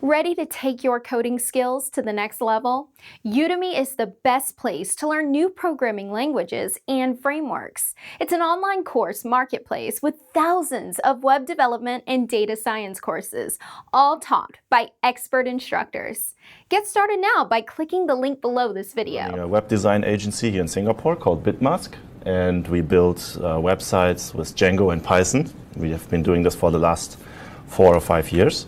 Ready to take your coding skills to the next level? Udemy is the best place to learn new programming languages and frameworks. It's an online course marketplace with thousands of web development and data science courses, all taught by expert instructors. Get started now by clicking the link below this video. I'm running a web design agency here in Singapore called Bitmask, and we build websites with Django and Python. We have been doing this for the last 4 or 5 years.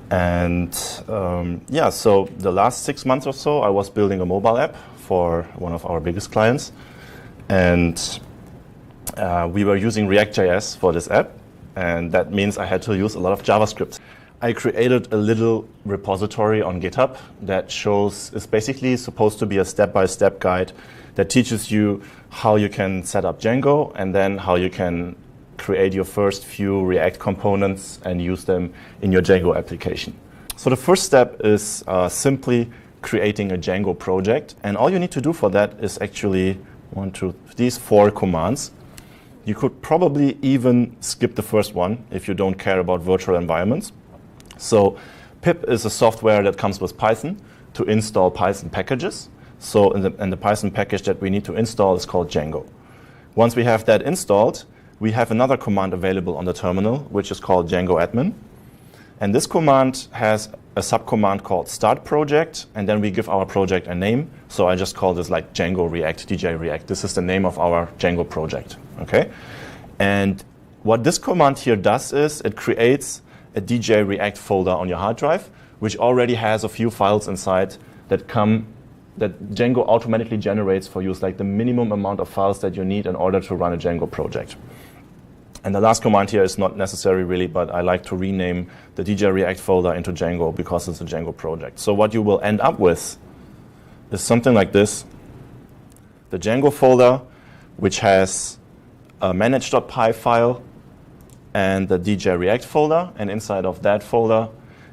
And so the last 6 months or so, I was building a mobile app for one of our biggest clients. And we were using ReactJS for this app. And that means I had to use a lot of JavaScript. I created a little repository on GitHub that is basically supposed to be a step-by-step guide that teaches you how you can set up Django and then how you can create your first few React components and use them in your Django application. So the first step is simply creating a Django project. And all you need to do for that is actually these 4 commands. You could probably even skip the first one if you don't care about virtual environments. So pip is a software that comes with Python to install Python packages. So in the Python package that we need to install is called Django. Once we have that installed, we have another command available on the terminal, which is called Django admin. And this command has a subcommand called start project, and then we give our project a name. So I just call this like Django React, DJ React. This is the name of our Django project, okay? And what this command here does is it creates a DJ React folder on your hard drive, which already has a few files inside that Django automatically generates for you. It's like the minimum amount of files that you need in order to run a Django project. And the last command here is not necessary really, but I like to rename the DJ React folder into Django because it's a Django project. So what you will end up with is something like this. The Django folder, which has a manage.py file and the DJ React folder. And inside of that folder,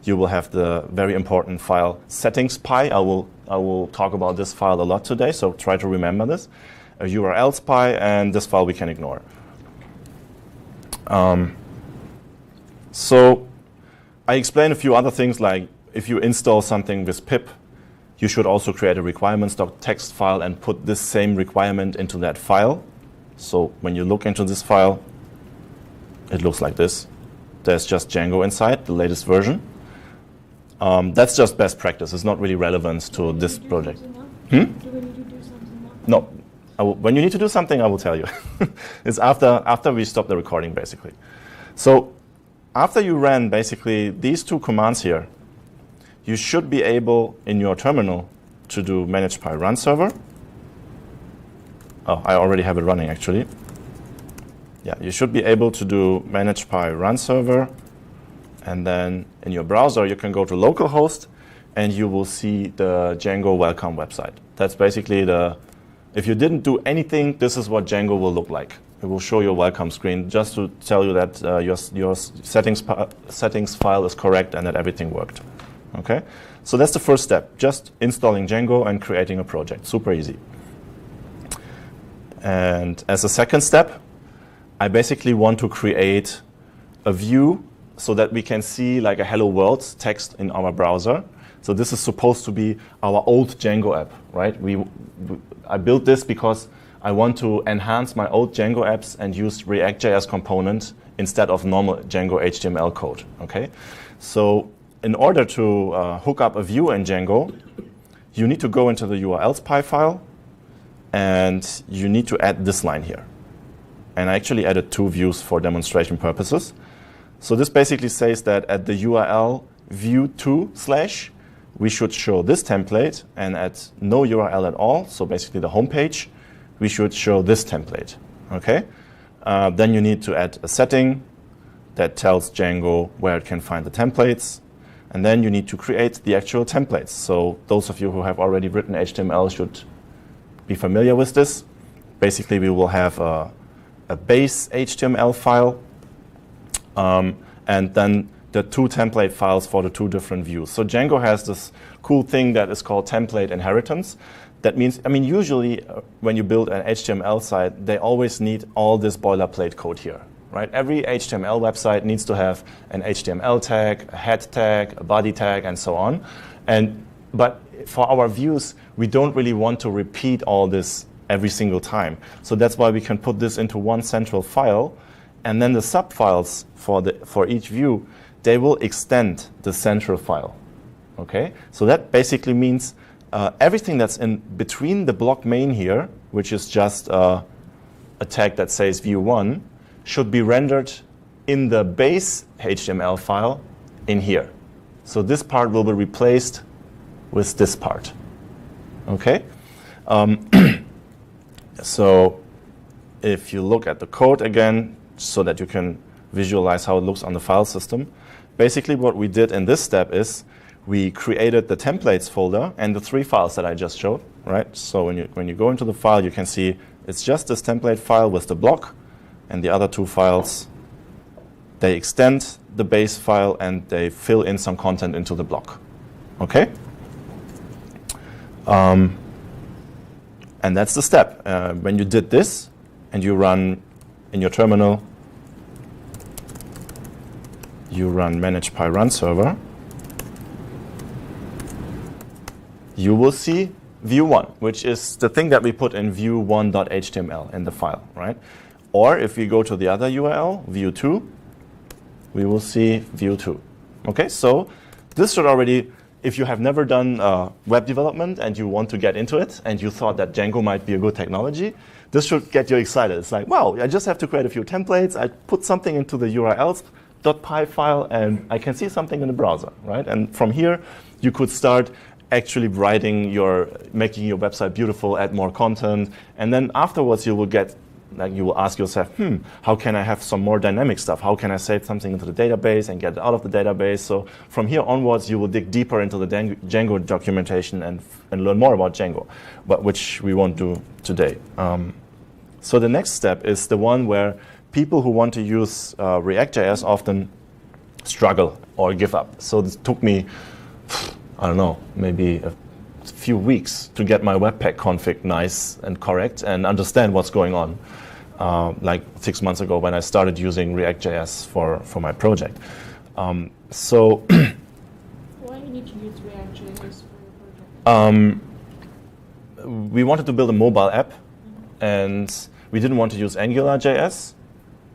you will have the very important file settings.py. I will talk about this file a lot today, so try to remember this. A URLs.py, and this file we can ignore. So I explained a few other things, like if you install something with pip, you should also create a requirements.txt file and put this same requirement into that file. So when you look into this file, it looks like this. There's just Django inside, the latest version. That's just best practice. It's not really relevant to this project. Do we need to do something now? No. When you need to do something, I will tell you. It's after we stop the recording, basically. So after you ran basically these 2 commands here, you should be able in your terminal to do manage.py run server. Oh, I already have it running actually. Yeah, you should be able to do manage.py run server. And then in your browser, you can go to localhost and you will see the Django welcome website. That's basically if you didn't do anything, this is what Django will look like. It will show your welcome screen just to tell you that your settings file is correct and that everything worked. Okay? So that's the first step, just installing Django and creating a project. Super easy. And as a second step, I basically want to create a view so that we can see like a hello world text in our browser. So this is supposed to be our old Django app, right? I built this because I want to enhance my old Django apps and use ReactJS component instead of normal Django HTML code, okay? So in order to hook up a view in Django, you need to go into the URLs.py file and you need to add this line here. And I actually added 2 views for demonstration purposes. So this basically says that at the URL view2/ we should show this template, and at no URL at all, so basically the home page, we should show this template. Okay? Then you need to add a setting that tells Django where it can find the templates, and then you need to create the actual templates. So those of you who have already written HTML should be familiar with this. Basically, we will have a base HTML file, and then the 2 template files for the 2 different views. So Django has this cool thing that is called template inheritance. That means, usually when you build an HTML site, they always need all this boilerplate code here, right? Every HTML website needs to have an HTML tag, a head tag, a body tag, and so on. But for our views, we don't really want to repeat all this every single time. So that's why we can put this into one central file, and then the subfiles for each view, they will extend the central file. Okay? So that basically means everything that's in between the block main here, which is just a tag that says view1, should be rendered in the base HTML file in here. So this part will be replaced with this part. Okay? So if you look at the code again, so that you can visualize how it looks on the file system, basically what we did in this step is we created the templates folder and the 3 files that I just showed, right? So when you go into the file, you can see it's just this template file with the block, and the other 2 files, they extend the base file and they fill in some content into the block. Okay? And that's the step. When you did this and you run in your terminal, you run manage py run server, you will see view1, which is the thing that we put in view1.html in the file, right? Or if we go to the other URL, view2, we will see view2. Okay, so this should already, if you have never done web development and you want to get into it and you thought that Django might be a good technology, this should get you excited. It's like, wow, I just have to create a few templates, I put something into the urls.py file, and I can see something in the browser, right? And from here, you could start actually making your website beautiful, add more content, and then afterwards you will ask yourself, how can I have some more dynamic stuff? How can I save something into the database and get it out of the database? So from here onwards, you will dig deeper into the Django documentation and learn more about Django, but which we won't do today. So the next step is the one where people who want to use ReactJS often struggle or give up. So this took me, I don't know, maybe a few weeks to get my Webpack config nice and correct and understand what's going on. Like 6 months ago when I started using ReactJS for my project. So why you need to use ReactJS for your project? We wanted to build a mobile app, and we didn't want to use AngularJS.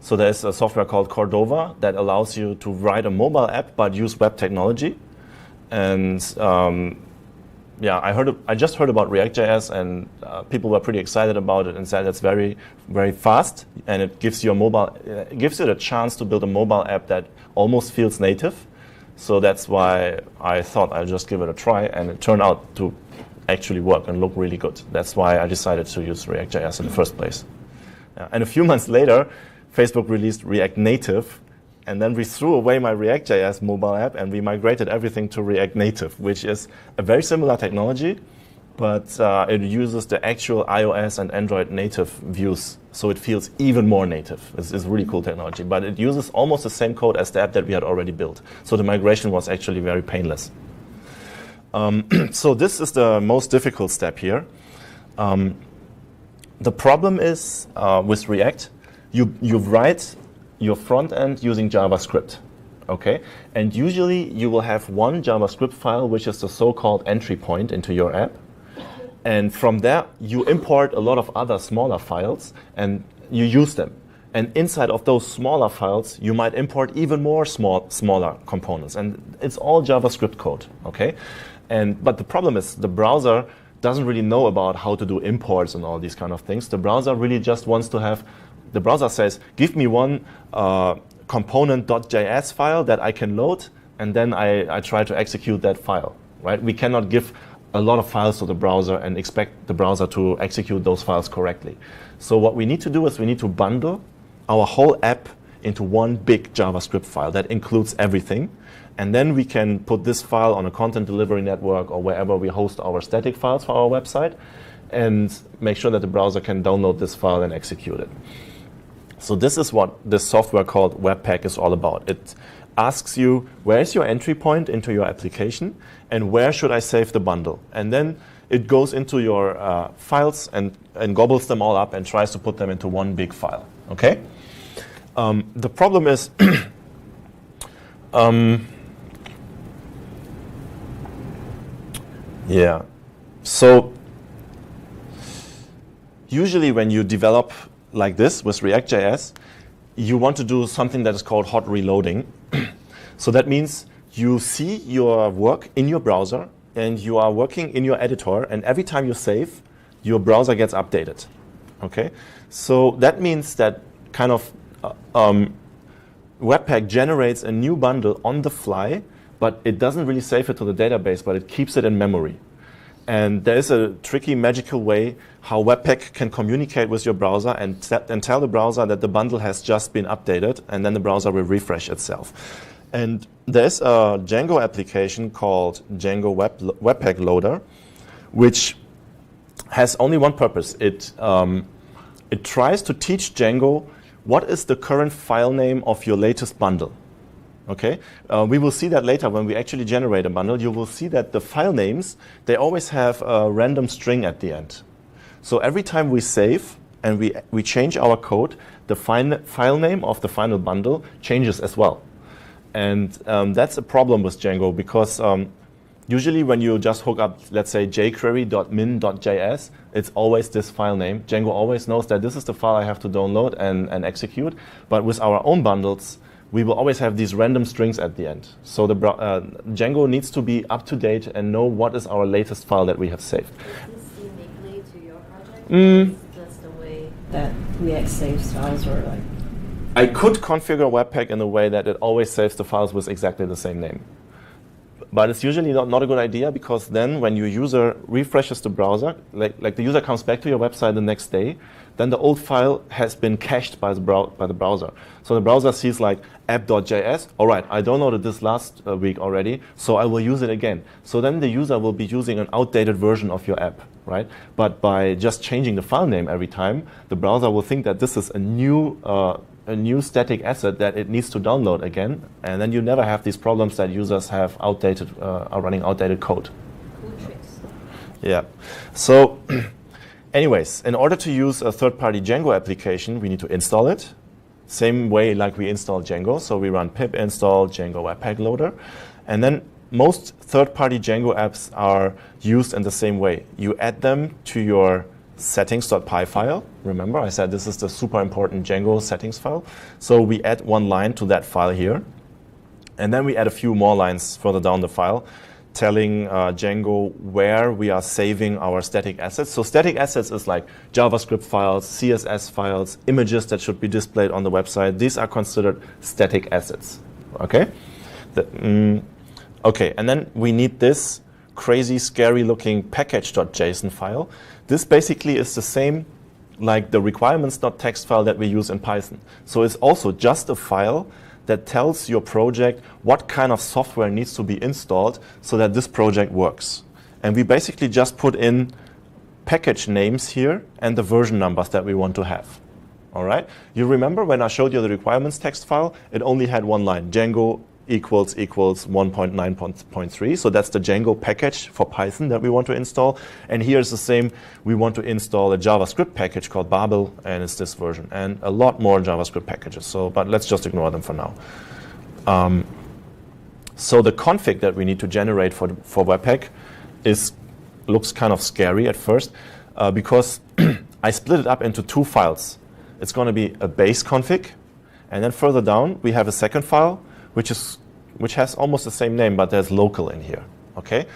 So there's a software called Cordova that allows you to write a mobile app but use web technology. And I just heard about ReactJS, and people were pretty excited about it and said it's very, very fast, and it gives you the chance to build a mobile app that almost feels native. So that's why I thought I'll just give it a try, and it turned out to actually work and look really good. That's why I decided to use ReactJS in the first place. And a few months later, Facebook released React Native. And then we threw away my ReactJS mobile app and we migrated everything to React Native, which is a very similar technology, but it uses the actual iOS and Android native views, so it feels even more native. It's really cool technology, but it uses almost the same code as the app that we had already built. So the migration was actually very painless. So this is the most difficult step here. The problem is with React, you write your front end using JavaScript, okay? And usually you will have one JavaScript file, which is the so-called entry point into your app. And from there, you import a lot of other smaller files and you use them. And inside of those smaller files, you might import even more smaller components. And it's all JavaScript code, okay? But the problem is the browser doesn't really know about how to do imports and all these kind of things. The browser really just wants to have. The browser says, give me one component.js file that I can load, and then I try to execute that file, right? We cannot give a lot of files to the browser and expect the browser to execute those files correctly. So what we need to do is we need to bundle our whole app into one big JavaScript file that includes everything. And then we can put this file on a content delivery network or wherever we host our static files for our website and make sure that the browser can download this file and execute it. So this is what this software called Webpack is all about. It asks you, where is your entry point into your application and where should I save the bundle? And then it goes into your files and gobbles them all up and tries to put them into one big file, okay? The problem is, yeah. So usually when you develop like this with ReactJS, you want to do something that is called hot reloading. So that means you see your work in your browser and you are working in your editor, and every time you save, your browser gets updated. Okay? So that means that kind of Webpack generates a new bundle on the fly, but it doesn't really save it to the database, but it keeps it in memory. And there is a tricky, magical way how Webpack can communicate with your browser and tell the browser that the bundle has just been updated, and then the browser will refresh itself. And there's a Django application called Django Webpack Loader, which has only one purpose. It tries to teach Django what is the current file name of your latest bundle. Okay, we will see that later when we actually generate a bundle. You will see that the file names, they always have a random string at the end. So every time we save and we change our code, the file name of the final bundle changes as well. And that's a problem with Django, because usually when you just hook up, let's say, jquery.min.js, it's always this file name. Django always knows that this is the file I have to download and execute. But with our own bundles, we will always have these random strings at the end. So the Django needs to be up to date and know what is our latest file that we have saved. Is this uniquely to your project? Or is this the way that React saves files, or like? I could configure Webpack in a way that it always saves the files with exactly the same name. But it's usually not a good idea, because then when your user refreshes the browser, like the user comes back to your website the next day, then the old file has been cached by the browser. So the browser sees like app.js, all right, I downloaded this last week already, so I will use it again. So then the user will be using an outdated version of your app, right? But by just changing the file name every time, the browser will think that this is a new static asset that it needs to download again, and then you never have these problems that users have are running outdated code. Cool tricks. Yeah. So anyways, in order to use a third-party Django application, we need to install it. Same way like we install Django. So we run pip install Django Webpack Loader. And then most third-party Django apps are used in the same way. You add them to your settings.py file. Remember, I said this is the super important Django settings file. So we add one line to that file here. And then we add a few more lines further down the file, telling Django where we are saving our static assets. So static assets is like JavaScript files, CSS files, images that should be displayed on the website. These are considered static assets. Okay? Okay, and then we need this crazy, scary-looking package.json file. This basically is the same like the requirements.txt file that we use in Python. So it's also just a file that tells your project what kind of software needs to be installed so that this project works. And we basically just put in package names here and the version numbers that we want to have. All right? You remember when I showed you the requirements text file, it only had one line, Django equals 1.9.3. So that's the Django package for Python that we want to install. And here's the same. We want to install a JavaScript package called Babel, and it's this version. And a lot more JavaScript packages. So, but let's just ignore them for now. So the config that we need to generate for Webpack looks kind of scary at first, because I split it up into two files. It's going to be a base config, and then further down we have a second file which has almost the same name, but there's local in here. Okay,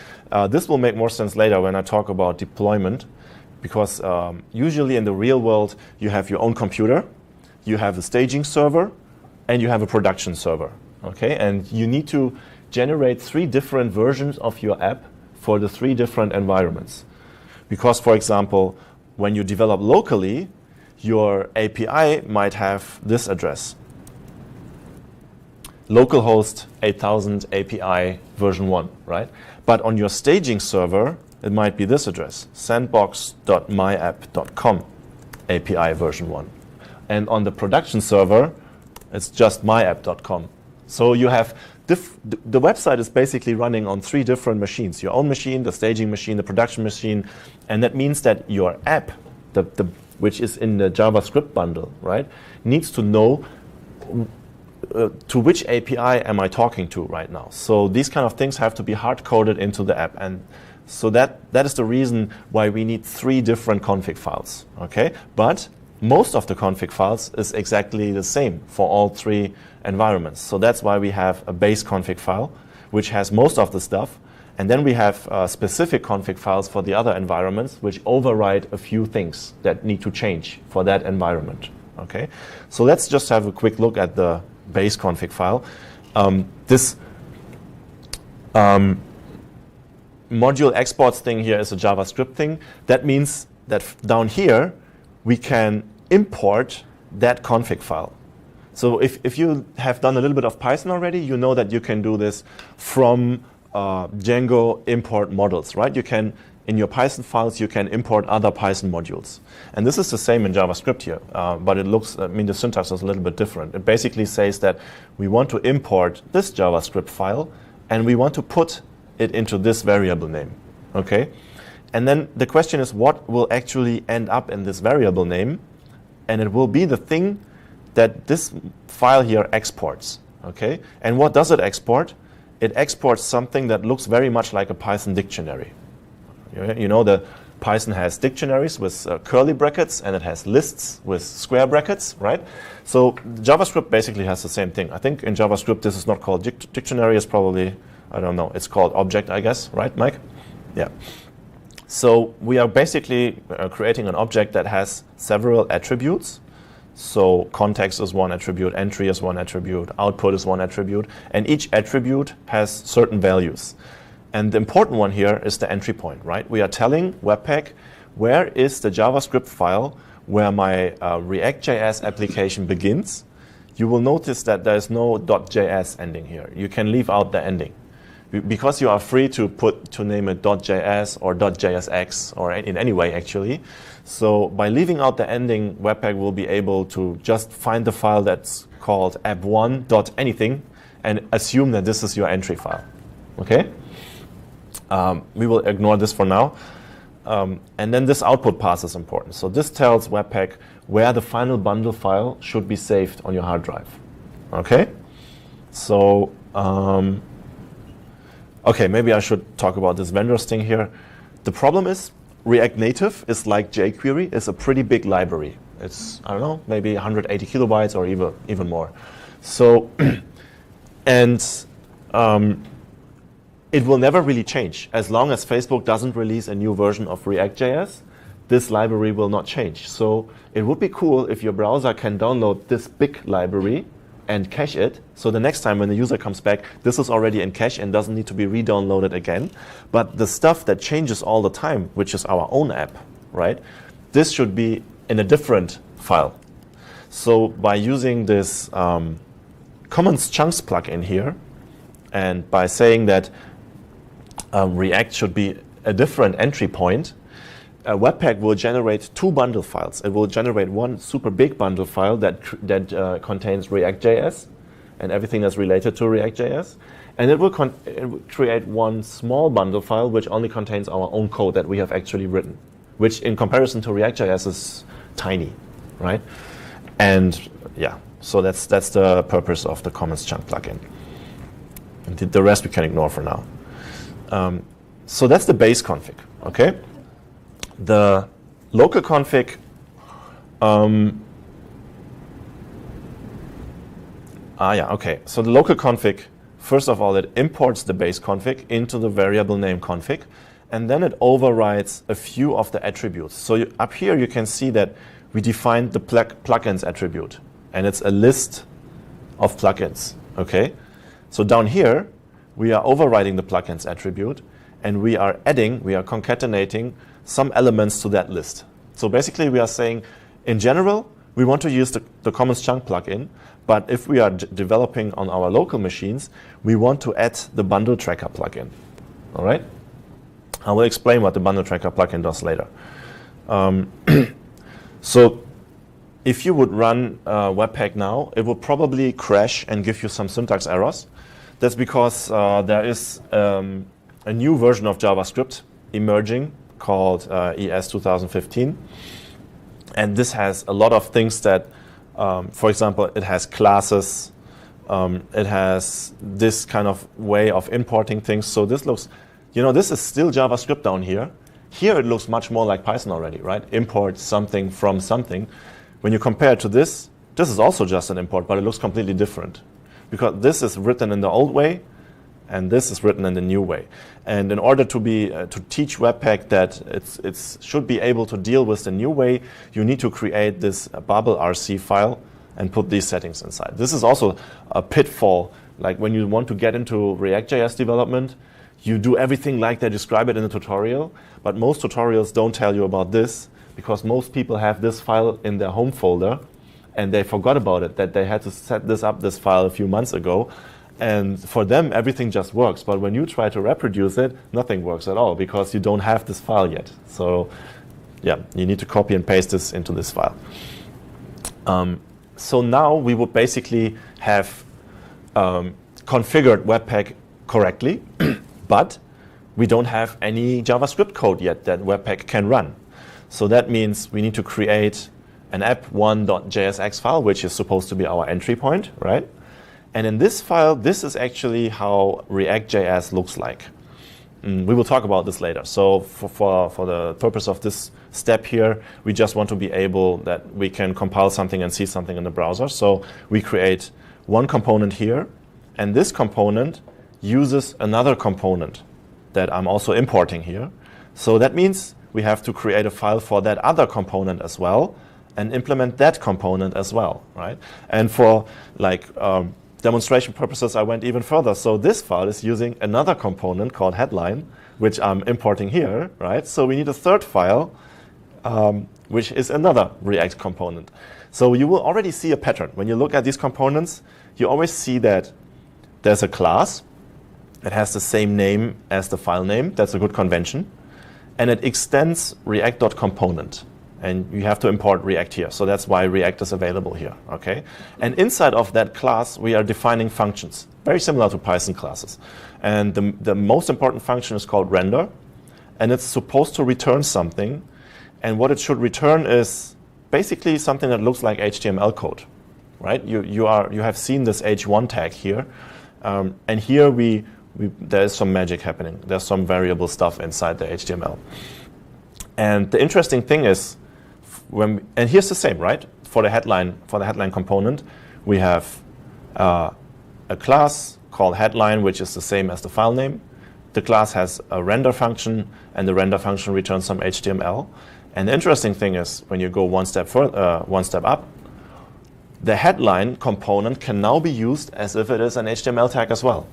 this will make more sense later when I talk about deployment, because usually in the real world you have your own computer, you have a staging server, and you have a production server. Okay, and you need to generate 3 different versions of your app for the 3 different environments. Because, for example, when you develop locally, your API might have this address. Localhost 8000 API version 1, right? But on your staging server, it might be this address, sandbox.myapp.com API version 1. And on the production server, it's just myapp.com. So you have the website is basically running on 3 different machines, your own machine, the staging machine, the production machine. And that means that your app, which is in the JavaScript bundle, right, needs to know to which API am I talking to right now? So these kind of things have to be hard-coded into the app. And so that is the reason why we need 3 different config files, okay? But most of the config files is exactly the same for all 3 environments. So that's why we have a base config file, which has most of the stuff. And then we have specific config files for the other environments, which override a few things that need to change for that environment, okay? So let's just have a quick look at the base config file. This module exports thing here is a JavaScript thing. That means that down here, we can import that config file. So if you have done a little bit of Python already, you know that you can do this from Django import models, right? You can, in your Python files, you can import other Python modules. And this is the same in JavaScript here, but it looks, I mean, the syntax is a little bit different. It basically says that we want to import this JavaScript file, and we want to put it into this variable name, okay? And then the question is, what will actually end up in this variable name? And it will be the thing that this file here exports, okay? And what does it export? It exports something that looks very much like a Python dictionary. You know, the Python has dictionaries with curly brackets, and it has lists with square brackets, right? So JavaScript basically has the same thing. I think in JavaScript this is not called dictionary, it's probably, I don't know, it's called object, I guess, right, Mike? Yeah. So we are basically creating an object that has several attributes. So context is one attribute, entry is one attribute, output is one attribute, and each attribute has certain values. And the important one here is the entry point, right? We are telling Webpack where is the JavaScript file where my ReactJS application begins. You will notice that there is no .js ending here. You can leave out the ending. Because you are free to name it .js or .jsx or in any way actually. So by leaving out the ending, Webpack will be able to just find the file that's called app1.anything and assume that this is your entry file, okay? We will ignore this for now. And then this output pass is important. So this tells Webpack where the final bundle file should be saved on your hard drive, okay? So, okay, maybe I should talk about this vendors thing here. The problem is React Native is like jQuery. It's a pretty big library. It's, I don't know, maybe 180 kilobytes or even more. So, and it will never really change. As long as Facebook doesn't release a new version of ReactJS, this library will not change. So it would be cool if your browser can download this big library and cache it, so the next time when the user comes back, this is already in cache and doesn't need to be re-downloaded again. But the stuff that changes all the time, which is our own app, right? This should be in a different file. So by using this Commons Chunks plugin here, and by saying that React should be a different entry point, Webpack will generate 2 bundle files. It will generate one super big bundle file that contains ReactJS and everything that's related to ReactJS. And it will create one small bundle file which only contains our own code that we have actually written, which in comparison to ReactJS is tiny, right? And yeah, so that's the purpose of the Commons Chunk plugin. And the rest we can ignore for now. So that's the base config, okay? The local config, okay. So the local config, first of all, it imports the base config into the variable name config, and then it overrides a few of the attributes. So up here you can see that we defined the plugins attribute, and it's a list of plugins, okay? So down here, we are overriding the plugins attribute, and we are concatenating some elements to that list. So basically we are saying, in general, we want to use the Commons Chunk plugin, but if we are developing on our local machines, we want to add the bundle tracker plugin, all right? I will explain what the bundle tracker plugin does later. So if you would run Webpack now, it will probably crash and give you some syntax errors. That's because there is a new version of JavaScript emerging called ES 2015. And this has a lot of things that For example, it has classes. It has this kind of way of importing things. So this looks, this is still JavaScript down here. Here it looks much more like Python already, right? Import something from something. When you compare it to this is also just an import, but it looks completely different. Because this is written in the old way, and this is written in the new way. And in order to teach Webpack that it should be able to deal with the new way, you need to create this bubble RC file and put these settings inside. This is also a pitfall. Like when you want to get into ReactJS development, you do everything like they describe it in the tutorial, but most tutorials don't tell you about this because most people have this file in their home folder and they forgot about it, that they had to set this file a few months ago. And for them, everything just works. But when you try to reproduce it, nothing works at all because you don't have this file yet. So yeah, you need to copy and paste this into this file. So now we would basically have configured Webpack correctly, but we don't have any JavaScript code yet that Webpack can run. So that means we need to create an app1.jsx file, which is supposed to be our entry point, right? And in this file, this is actually how ReactJS looks like. We will talk about this later. So for the purpose of this step here, we just want to be able that we can compile something and see something in the browser. So we create one component here, and this component uses another component that I'm also importing here. So that means we have to create a file for that other component as well and implement that component as well, right? And for demonstration purposes, I went even further. So this file is using another component called headline, which I'm importing here, right? So we need a third file, which is another React component. So you will already see a pattern. When you look at these components, you always see that there's a class. It has the same name as the file name. That's a good convention. And it extends React.component. And you have to import React here. So that's why React is available here, okay? And inside of that class, we are defining functions, very similar to Python classes. And the most important function is called render. And it's supposed to return something. And what it should return is basically something that looks like HTML code, right? You have seen this h1 tag here. And here there is some magic happening. There's some variable stuff inside the HTML. And the interesting thing is, and here's the same, right? For the headline component, we have a class called headline, which is the same as the file name. The class has a render function, and the render function returns some HTML. And the interesting thing is, when you go one step up, the headline component can now be used as if it is an HTML tag as well.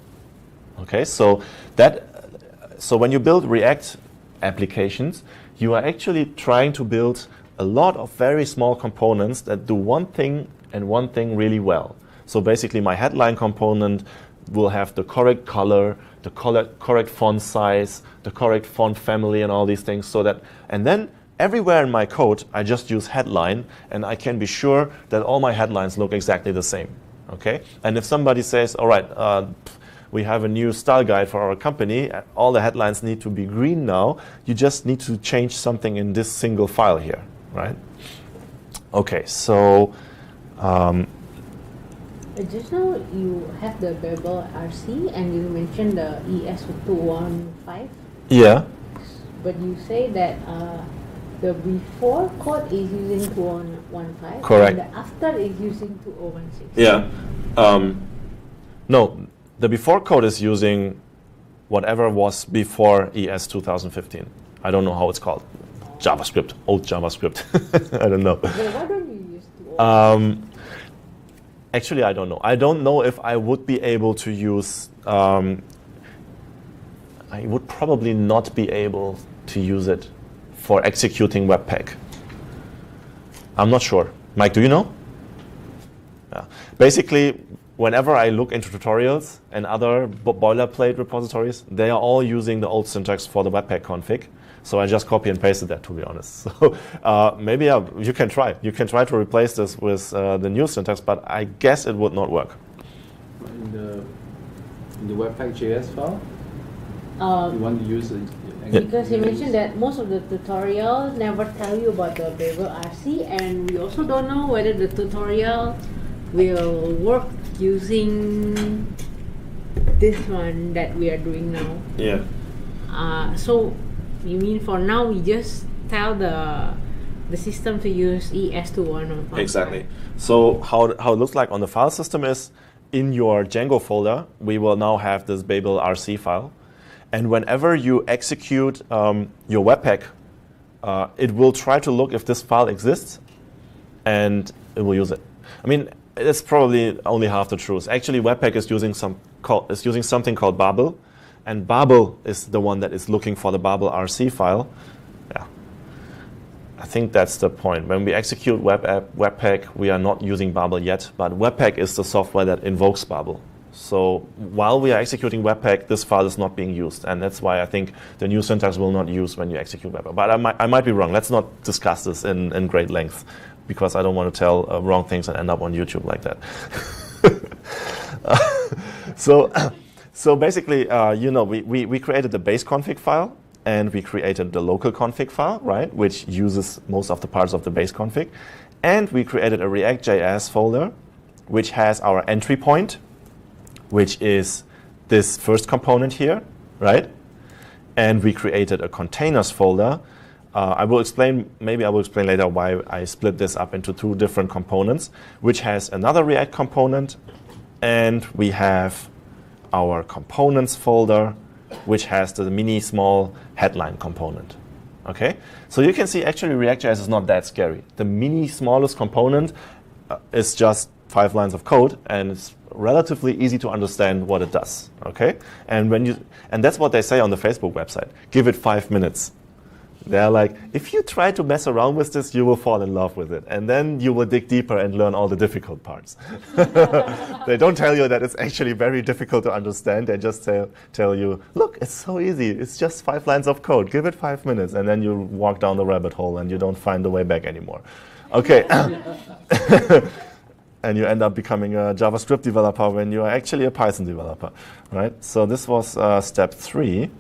Okay, so when you build React applications, you are actually trying to build a lot of very small components that do one thing and one thing really well. So basically my headline component will have the correct color, the correct font size, the correct font family and all these things, and then everywhere in my code I just use headline and I can be sure that all my headlines look exactly the same. Okay? And if somebody says, all right, we have a new style guide for our company, all the headlines need to be green now, you just need to change something in this single file here, right? Okay, so just now you have the variable RC and you mentioned the ES215. Yeah. But you say that the before code is using 215. Correct. And the after is using 2016. Yeah. No, the before code is using whatever was before ES 2015. I don't know how it's called. JavaScript, old JavaScript. I don't know. But why don't you use 215? Actually, I don't know. I don't know if I would be able to use. I would probably not be able to use it for executing Webpack. I'm not sure. Mike, do you know? Yeah. Basically, whenever I look into tutorials and other boilerplate repositories, they are all using the old syntax for the Webpack config. So I just copy and pasted that, to be honest. So maybe you can try. You can try to replace this with the new syntax, but I guess it would not work. In the Webpack.js file, You want to use it. Because you mentioned that most of the tutorial never tell you about the Babel RC, and we also don't know whether the tutorial will work using this one that we are doing now. Yeah. So you mean for now we just tell the system to use ES21 or Exactly. So how it looks like on the file system is, in your Django folder, we will now have this Babel RC file. And whenever you execute your Webpack, it will try to look if this file exists, and it will use it. I mean, it's probably only half the truth. Actually, Webpack is using something called Babel, and Babel is the one that is looking for the Babel RC file. Yeah, I think that's the point. When we execute Webpack, we are not using Babel yet, but Webpack is the software that invokes Babel. So while we are executing Webpack, this file is not being used, and that's why I think the new syntax will not use when you execute Webpack. But I might be wrong. Let's not discuss this in great length, because I don't want to tell wrong things and end up on YouTube like that. So basically, we created the base config file, and we created the local config file, right, which uses most of the parts of the base config. And we created a ReactJS folder, which has our entry point, which is this first component here, right? And we created a containers folder. I will explain later why I split this up into two different components, which has another React component, and we have our components folder, which has the mini small headline component. Okay, so you can see actually ReactJS is not that scary. The mini smallest component is just 5 lines of code, and it's relatively easy to understand what it does. Okay, and that's what they say on the Facebook website. Give it 5 minutes. They're like, if you try to mess around with this, you will fall in love with it, and then you will dig deeper and learn all the difficult parts. They don't tell you that it's actually very difficult to understand. They just tell you, look, it's so easy. It's just 5 lines of code. Give it 5 minutes, and then you walk down the rabbit hole, and you don't find the way back anymore. Okay. And you end up becoming a JavaScript developer when you are actually a Python developer, right? So this was step 3.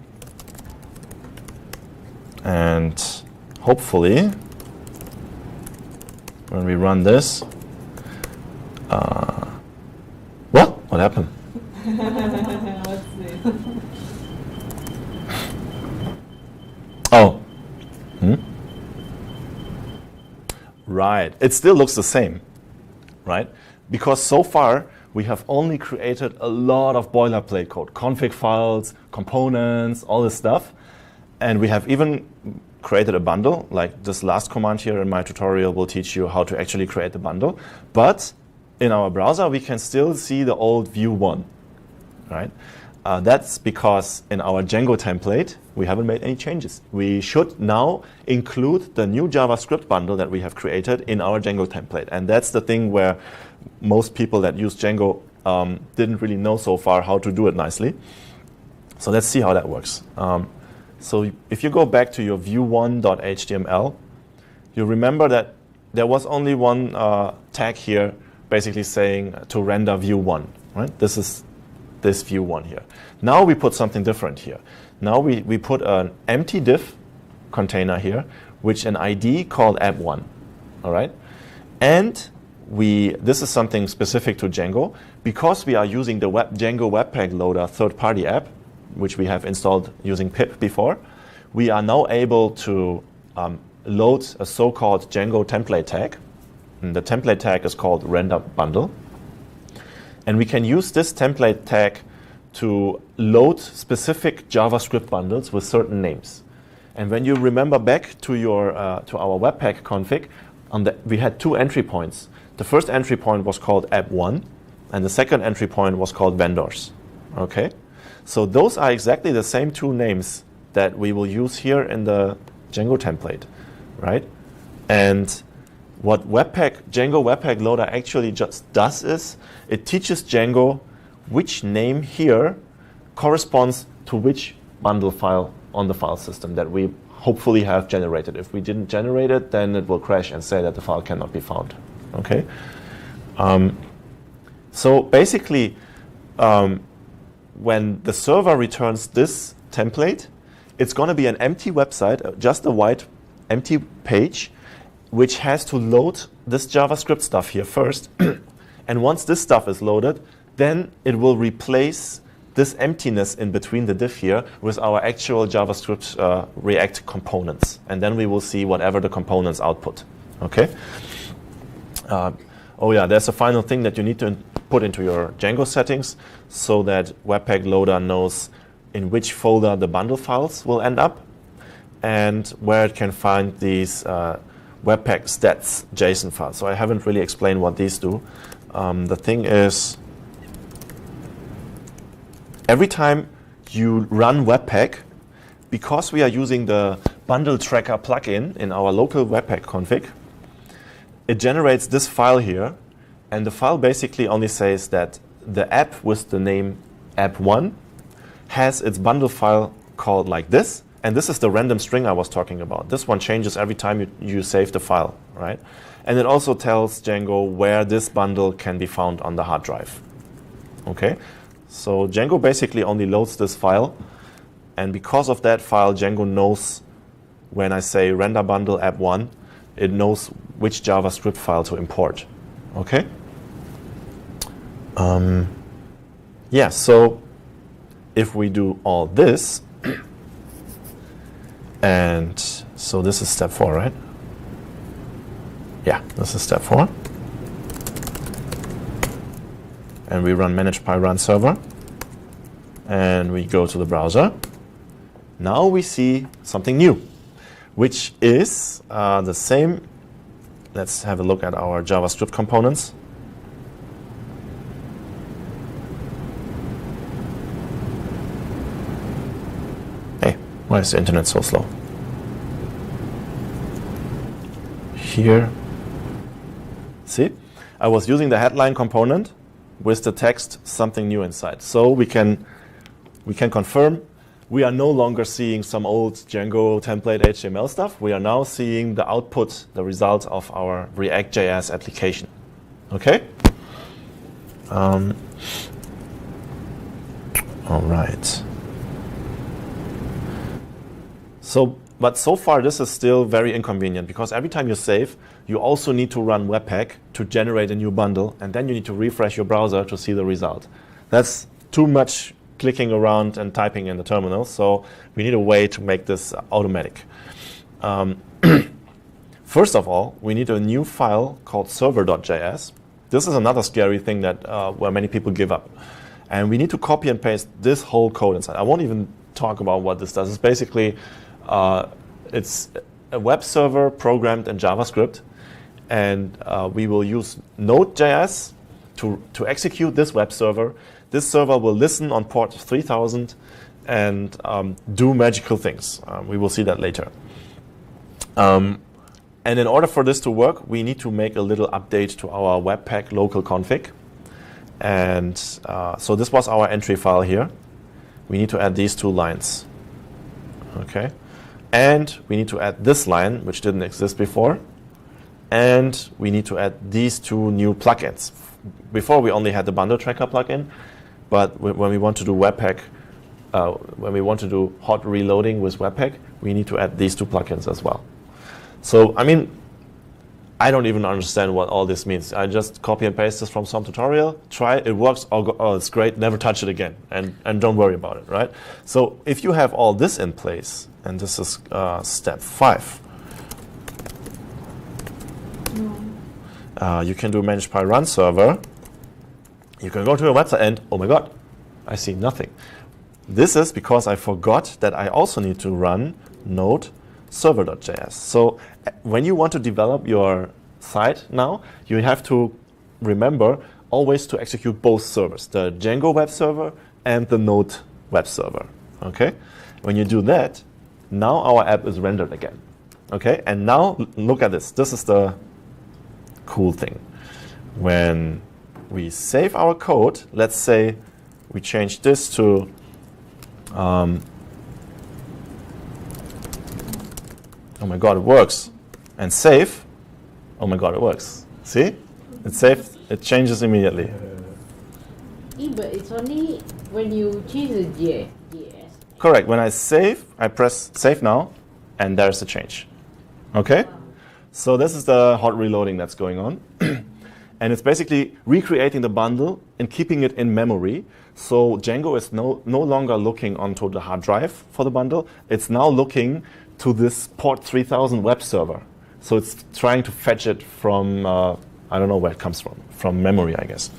And hopefully, when we run this, what happened? Let's see. Oh, right. It still looks the same, right? Because so far, we have only created a lot of boilerplate code, config files, components, all this stuff. And we have even created a bundle, like this last command here in my tutorial will teach you how to actually create the bundle. But in our browser, we can still see the old view 1, right? That's because in our Django template, we haven't made any changes. We should now include the new JavaScript bundle that we have created in our Django template. And that's the thing where most people that use Django didn't really know so far how to do it nicely. So let's see how that works. So if you go back to your view1.html, you remember that there was only one tag here basically saying to render view1, right? This is this view1 here. Now we put something different here. Now we put an empty div container here, which an ID called app1, all right? And this is something specific to Django. Because we are using the Django Webpack Loader third-party app, which we have installed using pip before, we are now able to load a so-called Django template tag. And the template tag is called render bundle. And we can use this template tag to load specific JavaScript bundles with certain names. And when you remember back to our Webpack config, we had 2 entry points. The first entry point was called app1, and the second entry point was called vendors. Okay? So those are exactly the same 2 names that we will use here in the Django template, right? And what Django Webpack Loader actually just does is it teaches Django which name here corresponds to which bundle file on the file system that we hopefully have generated. If we didn't generate it, then it will crash and say that the file cannot be found. Okay? So basically, when the server returns this template. It's going to be an empty website, just a white empty page, which has to load this JavaScript stuff here first. And once this stuff is loaded, then it will replace this emptiness in between the div here with our actual JavaScript React components. And then we will see whatever the components output. Okay? Oh yeah, there's a final thing that you need to put into your Django settings so that Webpack Loader knows in which folder the bundle files will end up and where it can find these Webpack stats JSON files. So I haven't really explained what these do. The thing is, every time you run Webpack, because we are using the bundle tracker plugin in our local Webpack config, it generates this file here, and the file basically only says that the app with the name app1 has its bundle file called like this, and this is the random string I was talking about. This one changes every time you save the file, right? And it also tells Django where this bundle can be found on the hard drive. Okay, so Django basically only loads this file, and because of that file, Django knows when I say render bundle app1, it knows which JavaScript file to import. Okay? Yeah, so if we do all this, and so this is step 4, right? Yeah, this is step 4. And we run manage py run server, and we go to the browser. Now we see something new, which is the same. Let's have a look at our JavaScript components. Hey, why is the internet so slow? Here, see, I was using the headline component with the text something new inside. So we can confirm we are no longer seeing some old Django template HTML stuff. We are now seeing the output, the result of our ReactJS application. Okay? All right. But so far this is still very inconvenient because every time you save, you also need to run Webpack to generate a new bundle, and then you need to refresh your browser to see the result. That's too much clicking around and typing in the terminal, so we need a way to make this automatic. First of all, we need a new file called server.js. This is another scary thing that where many people give up. And we need to copy and paste this whole code inside. I won't even talk about what this does. It's basically, it's a web server programmed in JavaScript, and we will use Node.js to execute this web server. This server will listen on port 3000 and do magical things. We will see that later. And in order for this to work, we need to make a little update to our Webpack local config. And so this was our entry file here. We need to add these 2 lines. Okay. And we need to add this line, which didn't exist before. And we need to add these 2 new plugins. Before we only had the bundle tracker plugin, but when we want to do Webpack, when we want to do hot reloading with Webpack, we need to add these 2 plugins as well. So, I mean, I don't even understand what all this means. I just copy and paste this from some tutorial, try it, it works, oh, it's great, never touch it again, and don't worry about it, right? So if you have all this in place, and this is step 5, you can do manage py run server. You can go to your website and, oh my god, I see nothing. This is because I forgot that I also need to run node server.js. So when you want to develop your site now, you have to remember always to execute both servers, the Django web server and the Node web server. Okay? When you do that, now our app is rendered again. Okay? And now look at this. This is the cool thing. When we save our code, let's say we change this to oh my god, it works. And save, oh my god, it works. See? It's saved, it changes immediately. Yeah, but it's only when you change the JS Correct. When I save, I press save now, and there's the change. Okay? So this is the hot reloading that's going on. And it's basically recreating the bundle and keeping it in memory. So Django is no longer looking onto the hard drive for the bundle. It's now looking to this port 3000 web server. So it's trying to fetch it from, I don't know where it comes from memory, I guess.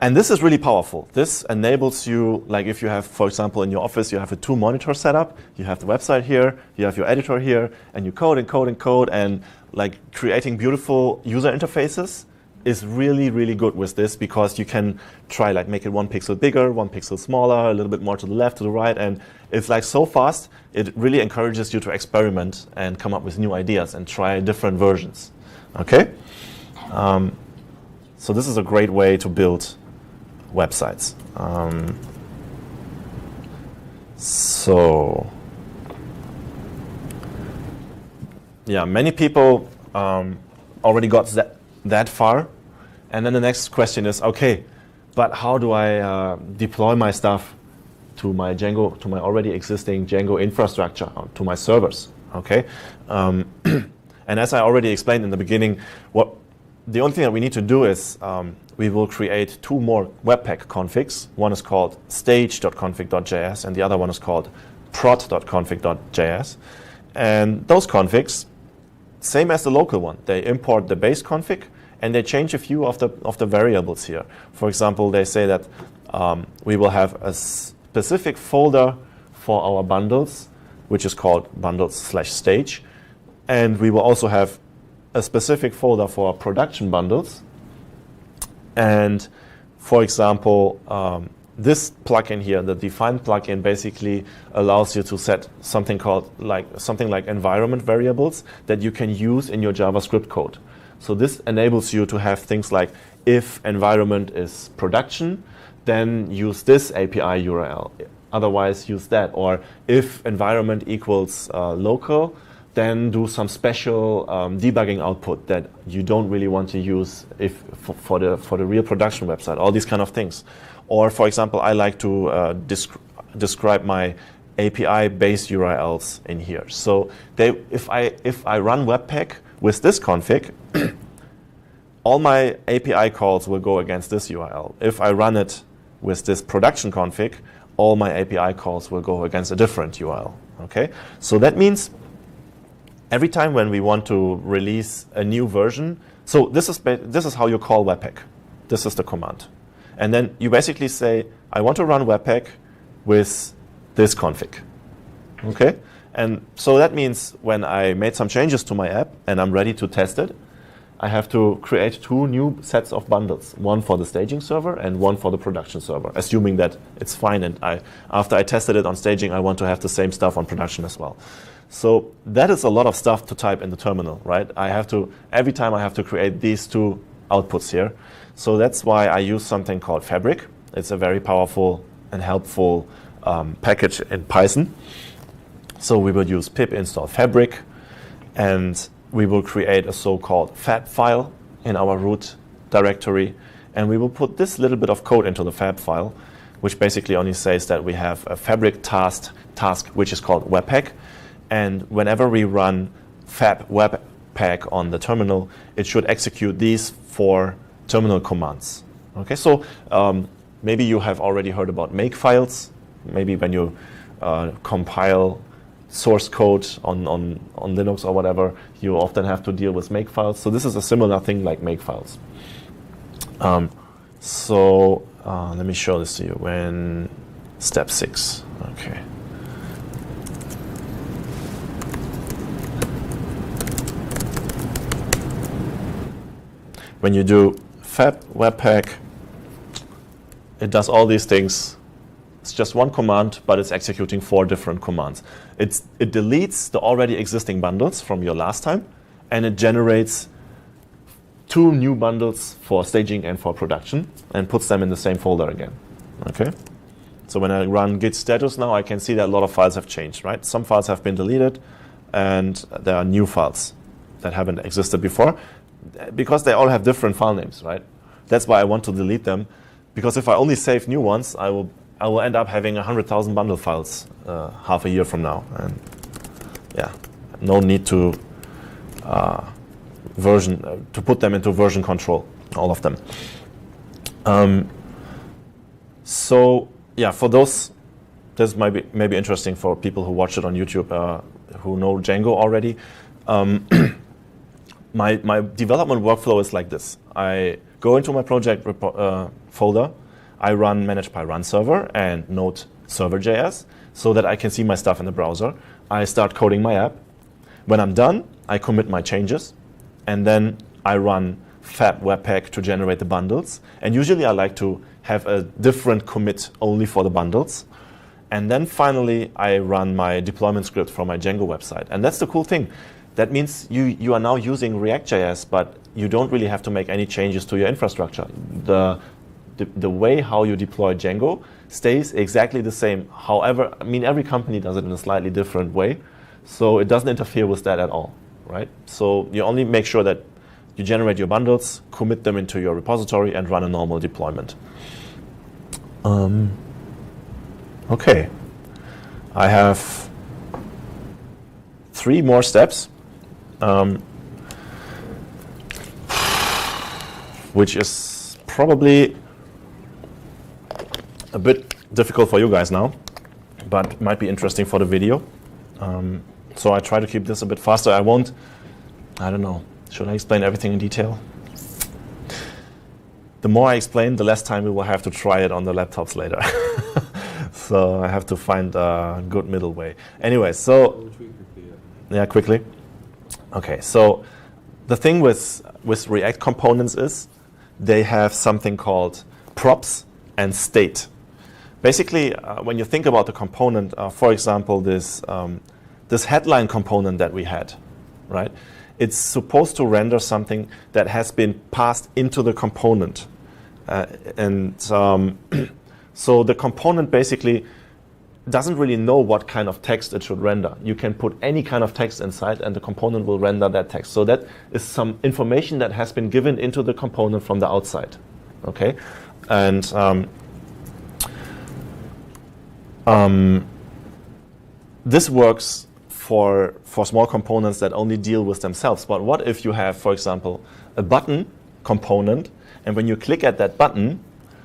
And this is really powerful. This enables you, like if you have, for example, in your office, you have a 2-monitor setup, you have the website here, you have your editor here, and you code and code and code, and like creating beautiful user interfaces is really, really good with this, because you can try like make it 1 pixel bigger, 1 pixel smaller, a little bit more to the left, to the right, and it's like so fast, it really encourages you to experiment and come up with new ideas and try different versions. Okay? So this is a great way to build websites. So yeah, many people already got that far, and then the next question is, okay, but how do I deploy my stuff to my Django, to my already existing Django infrastructure, to my servers? Okay, and as I already explained in the beginning, the only thing that we need to do is we will create 2 more Webpack configs. One is called stage.config.js and the other one is called prod.config.js. And those configs, same as the local one, they import the base config and they change a few of the variables here. For example, they say that we will have a specific folder for our bundles, which is called bundles/stage. And we will also have a specific folder for our production bundles. And for example, this plugin here, the define plugin, basically allows you to set something like environment variables that you can use in your JavaScript code. So this enables you to have things like, if environment is production, then use this API URL. Otherwise, use that. Or if environment equals local, then do some special debugging output that you don't really want to use for the real production website, all these kind of things. Or for example, I like to describe my API-based URLs in here. So if I run Webpack with this config, all my API calls will go against this URL. If I run it with this production config, all my API calls will go against a different URL. Okay, so that means every time when we want to release a new version, so this is how you call Webpack. This is the command. And then you basically say, I want to run Webpack with this config. Okay? And so that means when I made some changes to my app and I'm ready to test it, I have to create 2 new sets of bundles, one for the staging server and one for the production server, assuming that it's fine. And after I tested it on staging, I want to have the same stuff on production as well. So that is a lot of stuff to type in the terminal, right? Every time I have to create these 2 outputs here. So that's why I use something called Fabric. It's a very powerful and helpful package in Python. So we will use pip install Fabric, and we will create a so-called fab file in our root directory. And we will put this little bit of code into the fab file, which basically only says that we have a Fabric task which is called Webpack. And whenever we run fab webpack on the terminal, it should execute these 4 terminal commands. Okay, so maybe you have already heard about makefiles. Maybe when you compile source code on Linux or whatever, you often have to deal with makefiles. So this is a similar thing like makefiles. Let me show this to you. When step 6. Okay. When you do fab webpack, it does all these things. It's just one command, but it's executing 4 different commands. It deletes the already existing bundles from your last time, and it generates 2 new bundles for staging and for production, and puts them in the same folder again. Okay. So when I run git status now, I can see that a lot of files have changed, right? Some files have been deleted, and there are new files that haven't existed before, because they all have different file names, right? That's why I want to delete them. because if I only save new ones, I will end up having 100,000 bundle files half a year from now, and yeah, no need to to put them into version control, all of them. So yeah, for those, this might be maybe interesting for people who watch it on YouTube who know Django already. My development workflow is like this. I go into my project folder, I run manage by run server and node server.js so that I can see my stuff in the browser. I start coding my app. When I'm done, I commit my changes, and then I run fab webpack to generate the bundles. And usually I like to have a different commit only for the bundles. And then finally, I run my deployment script from my Django website. And that's the cool thing. That means you are now using ReactJS, but you don't really have to make any changes to your infrastructure. The way how you deploy Django stays exactly the same. However, I mean, every company does it in a slightly different way. So it doesn't interfere with that at all, right? So you only make sure that you generate your bundles, commit them into your repository, and run a normal deployment. Okay, I have 3 more steps, which is probably a bit difficult for you guys now, but might be interesting for the video. So I try to keep this a bit faster. I don't know, should I explain everything in detail? The more I explain, the less time we will have to try it on the laptops later. So I have to find a good middle way. Anyway, so yeah, quickly. Okay, so the thing with React components is they have something called props and state. Basically, when you think about the component, for example, this headline component that we had, right? It's supposed to render something that has been passed into the component. So the component basically doesn't really know what kind of text it should render. You can put any kind of text inside and the component will render that text. So that is some information that has been given into the component from the outside, okay? And this works for small components that only deal with themselves. But what if you have, for example, a button component, and when you click at that button,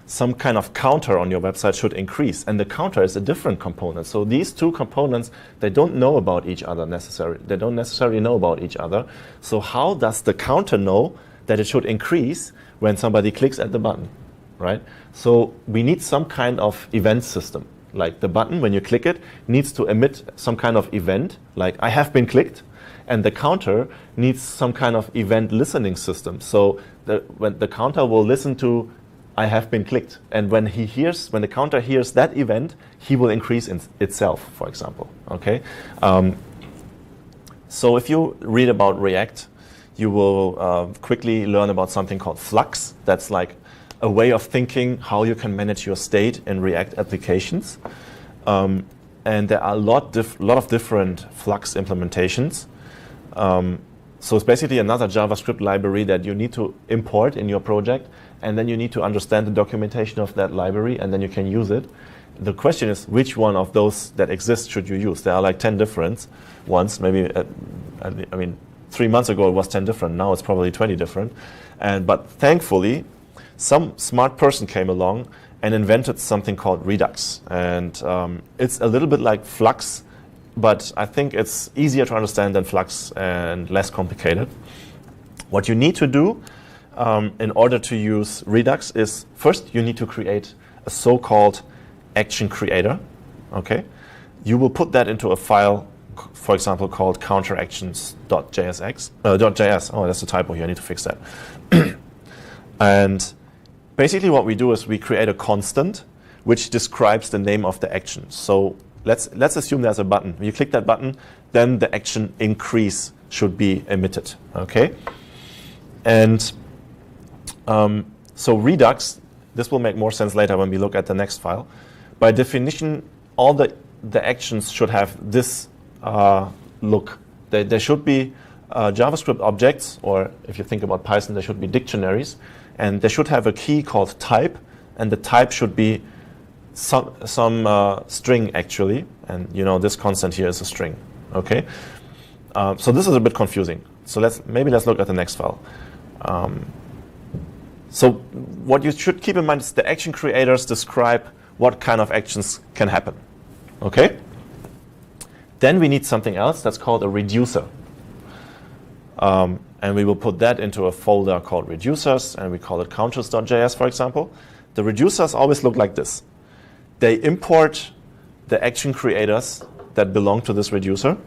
some kind of counter on your website should increase, and the counter is a different component. So these two components, they don't know about each other necessarily. They don't necessarily know about each other. So how does the counter know that it should increase when somebody clicks at the button, right? So we need some kind of event system. Like the button, when you click it, needs to emit some kind of event, like I have been clicked, and the counter needs some kind of event listening system. So when the counter will listen to I have been clicked, and when the counter hears that event, he will increase itself, for example. Okay. So if you read about React, you will quickly learn about something called Flux. That's like a way of thinking how you can manage your state in React applications. And there are a lot of different Flux implementations. So it's basically another JavaScript library that you need to import in your project, and then you need to understand the documentation of that library, and then you can use it. The question is, which one of those that exist should you use? There are like 10 different ones. Maybe, I mean, 3 months ago it was 10 different. Now it's probably 20 different. But thankfully, some smart person came along and invented something called Redux. And it's a little bit like Flux, but I think it's easier to understand than Flux and less complicated. What you need to do in order to use Redux is, first you need to create a so-called action creator, okay? You will put that into a file, for example, called counteractions.js. Oh, that's a typo here, I need to fix that. And basically what we do is we create a constant which describes the name of the action. So let's assume there's a button. When you click that button, then the action increase should be emitted, okay? And so Redux, this will make more sense later when we look at the next file. By definition, all the actions should have this look. There should be JavaScript objects, or if you think about Python, there should be dictionaries, and they should have a key called type, and the type should be some string actually, and this constant here is a string. Okay, so this is a bit confusing. So let's look at the next file. So what you should keep in mind is the action creators describe what kind of actions can happen. Okay. Then we need something else that's called a reducer. And we will put that into a folder called reducers, and we call it counters.js, for example. The reducers always look like this. They import the action creators that belong to this reducer,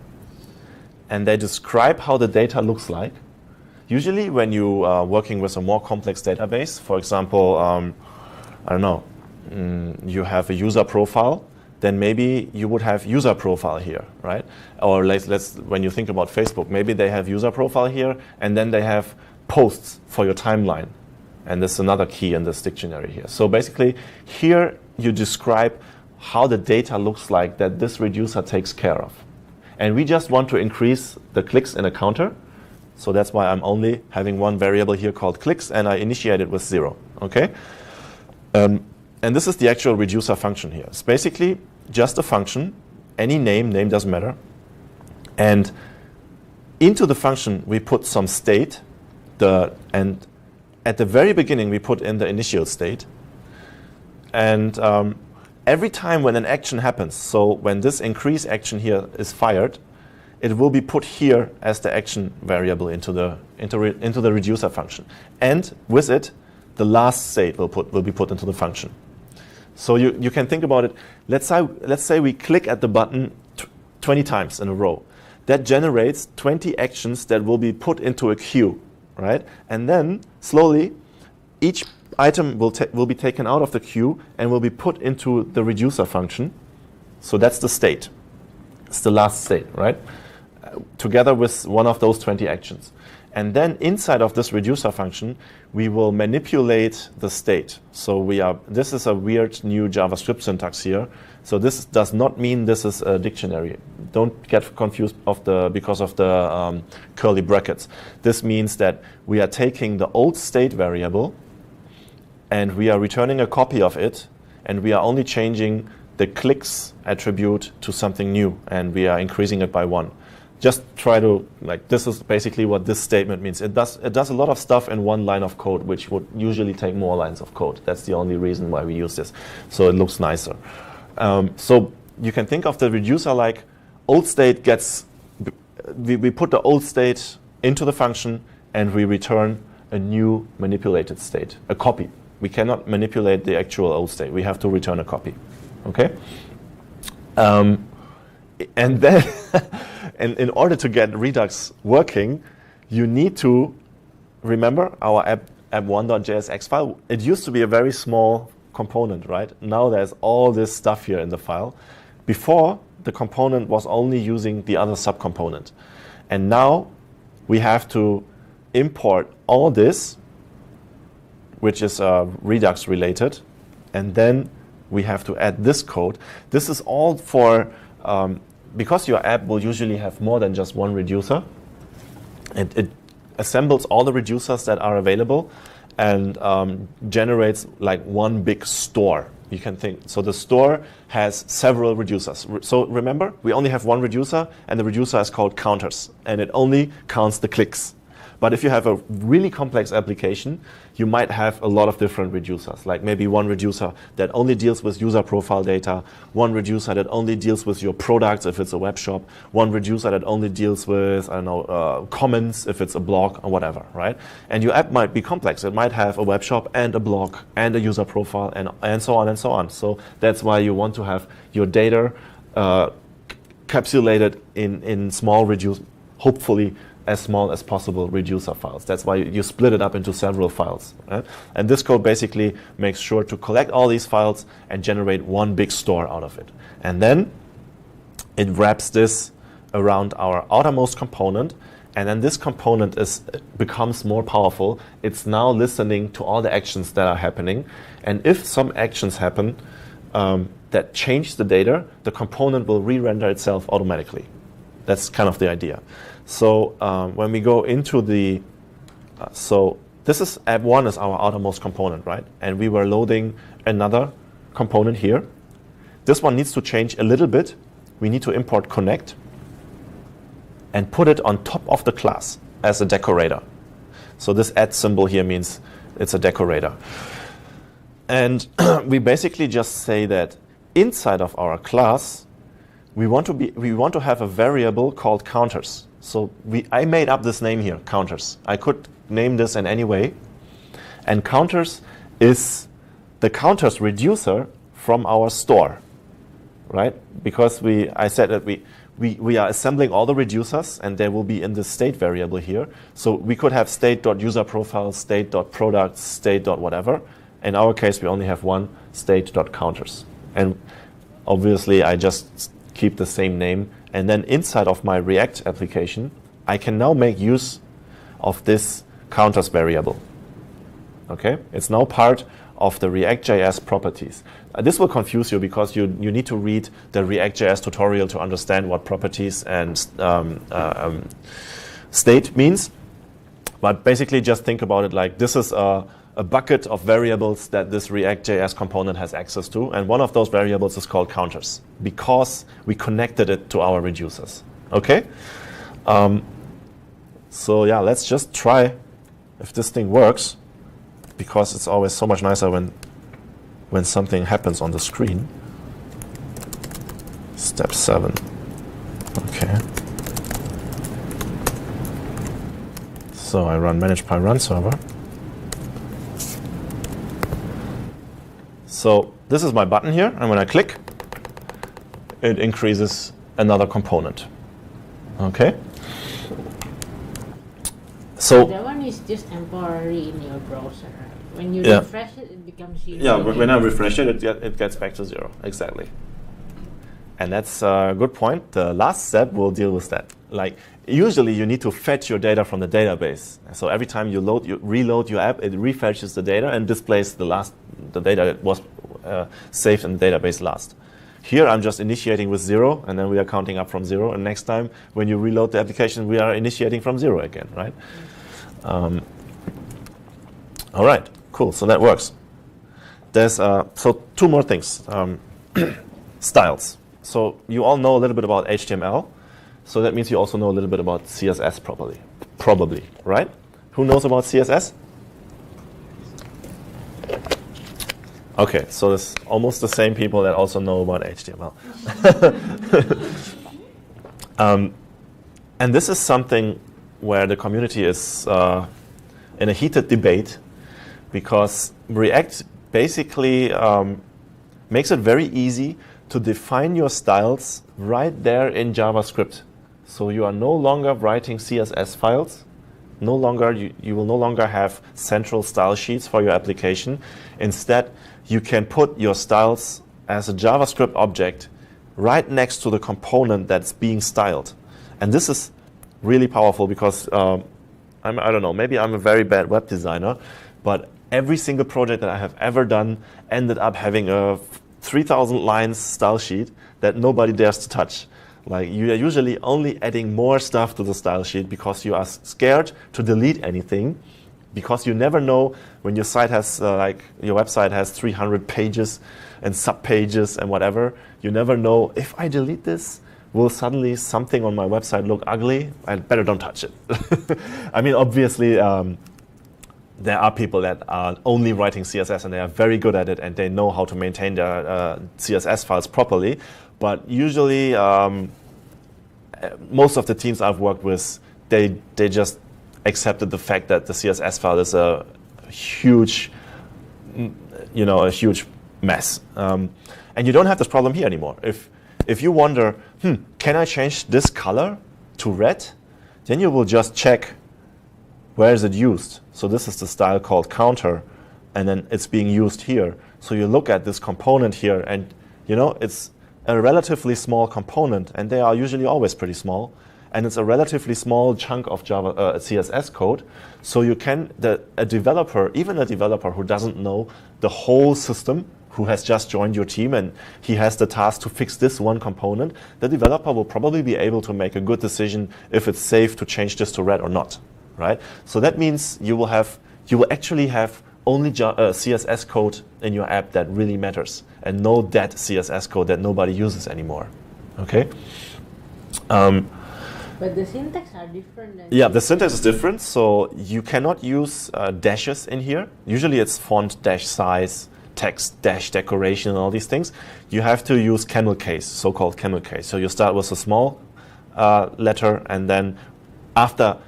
and they describe how the data looks like. Usually when you are working with a more complex database, for example, I don't know, you have a user profile, then maybe you would have user profile here, right? Or when you think about Facebook, maybe they have user profile here, and then they have posts for your timeline. And this is another key in this dictionary here. So basically, here you describe how the data looks like that this reducer takes care of. And we just want to increase the clicks in a counter. So that's why I'm only having one variable here called clicks, and I initiate it with 0, okay? And this is the actual reducer function here. It's basically just a function, any name doesn't matter. And into the function, we put some state, and at the very beginning, we put in the initial state. And every time when an action happens, so when this increase action here is fired, it will be put here as the action variable into the reducer function. And with it, the last state will be put into the function. So you can think about it. Let's say we click at the button 20 times in a row. That generates 20 actions that will be put into a queue, right? And then slowly, each item will be taken out of the queue and will be put into the reducer function. So that's the state. It's the last state, right? Together with one of those 20 actions. And then inside of this reducer function, we will manipulate the state. So this is a weird new JavaScript syntax here. So this does not mean this is a dictionary. Don't get confused because of the curly brackets. This means that we are taking the old state variable and we are returning a copy of it, and we are only changing the clicks attribute to something new, and we are increasing it by 1. Just try to, this is basically what this statement means. It does a lot of stuff in one line of code, which would usually take more lines of code. That's the only reason why we use this. So it looks nicer. So you can think of the reducer like old state we put the old state into the function, and we return a new manipulated state, a copy. We cannot manipulate the actual old state. We have to return a copy. Okay? And then, and in order to get Redux working, you need to remember our app1.jsx file. It used to be a very small component, right? Now there's all this stuff here in the file. Before, the component was only using the other subcomponent. And now we have to import all this, which is Redux related, and then we have to add this code. This is all for, because your app will usually have more than just one reducer, it assembles all the reducers that are available and generates like one big store. You can think. So the store has several reducers. So remember, we only have one reducer, and the reducer is called counters, and it only counts the clicks. But if you have a really complex application, you might have a lot of different reducers, like maybe one reducer that only deals with user profile data, one reducer that only deals with your products if it's a web shop, one reducer that only deals with, comments if it's a blog or whatever, right? And your app might be complex. It might have a web shop and a blog and a user profile and so on and so on. So that's why you want to have your data capsulated in small hopefully as small as possible reducer files. That's why you split it up into several files. Right? And this code basically makes sure to collect all these files and generate one big store out of it. And then it wraps this around our outermost component, and then this component becomes more powerful. It's now listening to all the actions that are happening, and if some actions happen that change the data, the component will re-render itself automatically. That's kind of the idea. So when we go into the, this is app1 is our outermost component, right? And we were loading another component here. This one needs to change a little bit. We need to import connect and put it on top of the class as a decorator. So this add symbol here means it's a decorator. And we basically just say that inside of our class, we want to have a variable called counters. So I made up this name here, counters. I could name this in any way. And counters is the counters reducer from our store, right? Because I said that we are assembling all the reducers, and they will be in the state variable here. So we could have state.userprofile, state.product, state.whatever. In our case, we only have one state.counters. And obviously, I just keep the same name. And then inside of my React application, I can now make use of this counters variable. Okay? It's now part of the ReactJS properties. This will confuse you because you need to read the ReactJS tutorial to understand what properties and state means. But basically just think about it like this is a bucket of variables that this ReactJS component has access to. And one of those variables is called counters because we connected it to our reducers. Okay? So yeah, let's just try if this thing works, because it's always so much nicer when something happens on the screen. Step 7. Okay. So I run manage by run server. So this is my button here, and when I click, it increases another component. Okay. So that one is just temporary in your browser. When you Yeah. refresh it, it becomes 0. yeah, when I refresh it, it gets back to 0. Exactly. And that's a good point. The last step will deal with that. Like usually you need to fetch your data from the database. So every time you reload your app, it refetches the data and displays the data that was saved in the database last. Here I'm just initiating with 0, and then we are counting up from 0. And next time when you reload the application, we are initiating from 0 again, right? All right, cool. So that works. There's so 2 more things. Styles. So you all know a little bit about HTML. So that means you also know a little bit about CSS probably, right? Who knows about CSS? Okay, so there's almost the same people that also know about HTML. And this is something where the community is in a heated debate, because React basically makes it very easy to define your styles right there in JavaScript. So you are no longer writing CSS files. You will no longer have central style sheets for your application. Instead, you can put your styles as a JavaScript object right next to the component that's being styled. And this is really powerful because I don't know, maybe I'm a very bad web designer, but every single project that I have ever done ended up having a 3,000 lines style sheet that nobody dares to touch. Like you are usually only adding more stuff to the style sheet because you are scared to delete anything, because you never know when your site has your website has 300 pages and sub-pages and whatever. You never know, if I delete this, will suddenly something on my website look ugly? I better don't touch it. I mean, obviously, there are people that are only writing CSS and they are very good at it and they know how to maintain their CSS files properly. But usually, most of the teams I've worked with, they just accepted the fact that the CSS file is a huge, a huge mess. And you don't have this problem here anymore. If you wonder, can I change this color to red? Then you will just check where is it used. So this is the style called counter, and then it's being used here. So you look at this component here, and it's a relatively small component, and they are usually always pretty small. And it's a relatively small chunk of Java CSS code. So you can, a developer who doesn't know the whole system, who has just joined your team and he has the task to fix this one component, the developer will probably be able to make a good decision if it's safe to change this to red or not, right? So that means you will have you will actually have only CSS code in your app that really matters, and no dead CSS code that nobody uses anymore. Okay. But the syntax are different. Yeah, the syntax is different, so you cannot use dashes in here. Usually it's font dash size, text dash decoration, and all these things. You have to use camel case, so-called camel case. So you start with a small letter, and then after,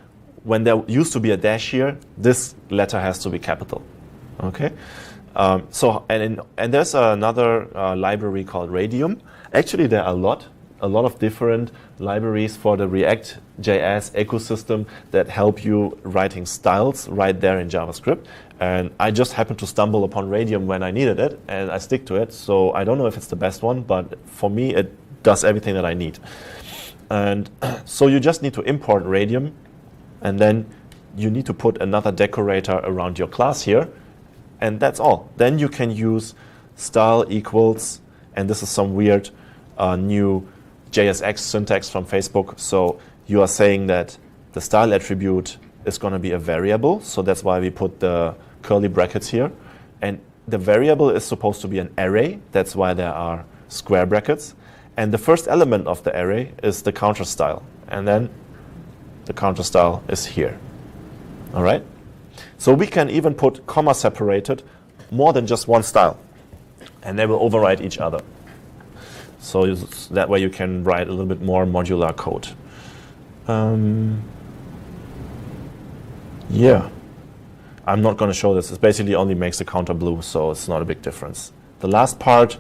when there used to be a dash here, this letter has to be capital. Okay. And there's another library called Radium. Actually, there are a lot of different libraries for the ReactJS ecosystem that help you writing styles right there in JavaScript. And I just happened to stumble upon Radium when I needed it, and I stick to it. So I don't know if it's the best one, but for me, it does everything that I need. And so you just need to import Radium, and then you need to put another decorator around your class here, and that's all. Then you can use style equals, and this is some weird new JSX syntax from Facebook. So you are saying that the style attribute is going to be a variable. So that's why we put the curly brackets here. And the variable is supposed to be an array. That's why there are square brackets. And the first element of the array is the counter style. And then the counter style is here. All right? So we can even put comma separated more than just one style. And they will override each other. So that way you can write a little bit more modular code. Yeah, I'm not going to show this. It basically only makes the counter blue, so it's not a big difference. The last part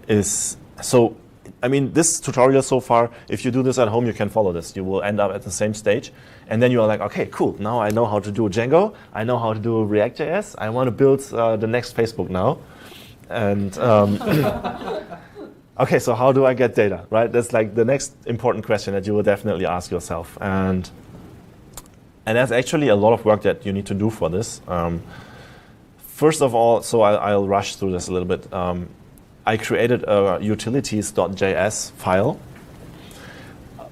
is, so, I mean, this tutorial so far, if you do this at home, you can follow this. You will end up at the same stage. And then you are like, okay, cool. Now I know how to do Django. I know how to do ReactJS. I want to build the next Facebook now. And okay, so how do I get data, right? That's like the next important question that you will definitely ask yourself. And there's actually a lot of work that you need to do for this. First of all, so I'll rush through this a little bit. I created a utilities.js file,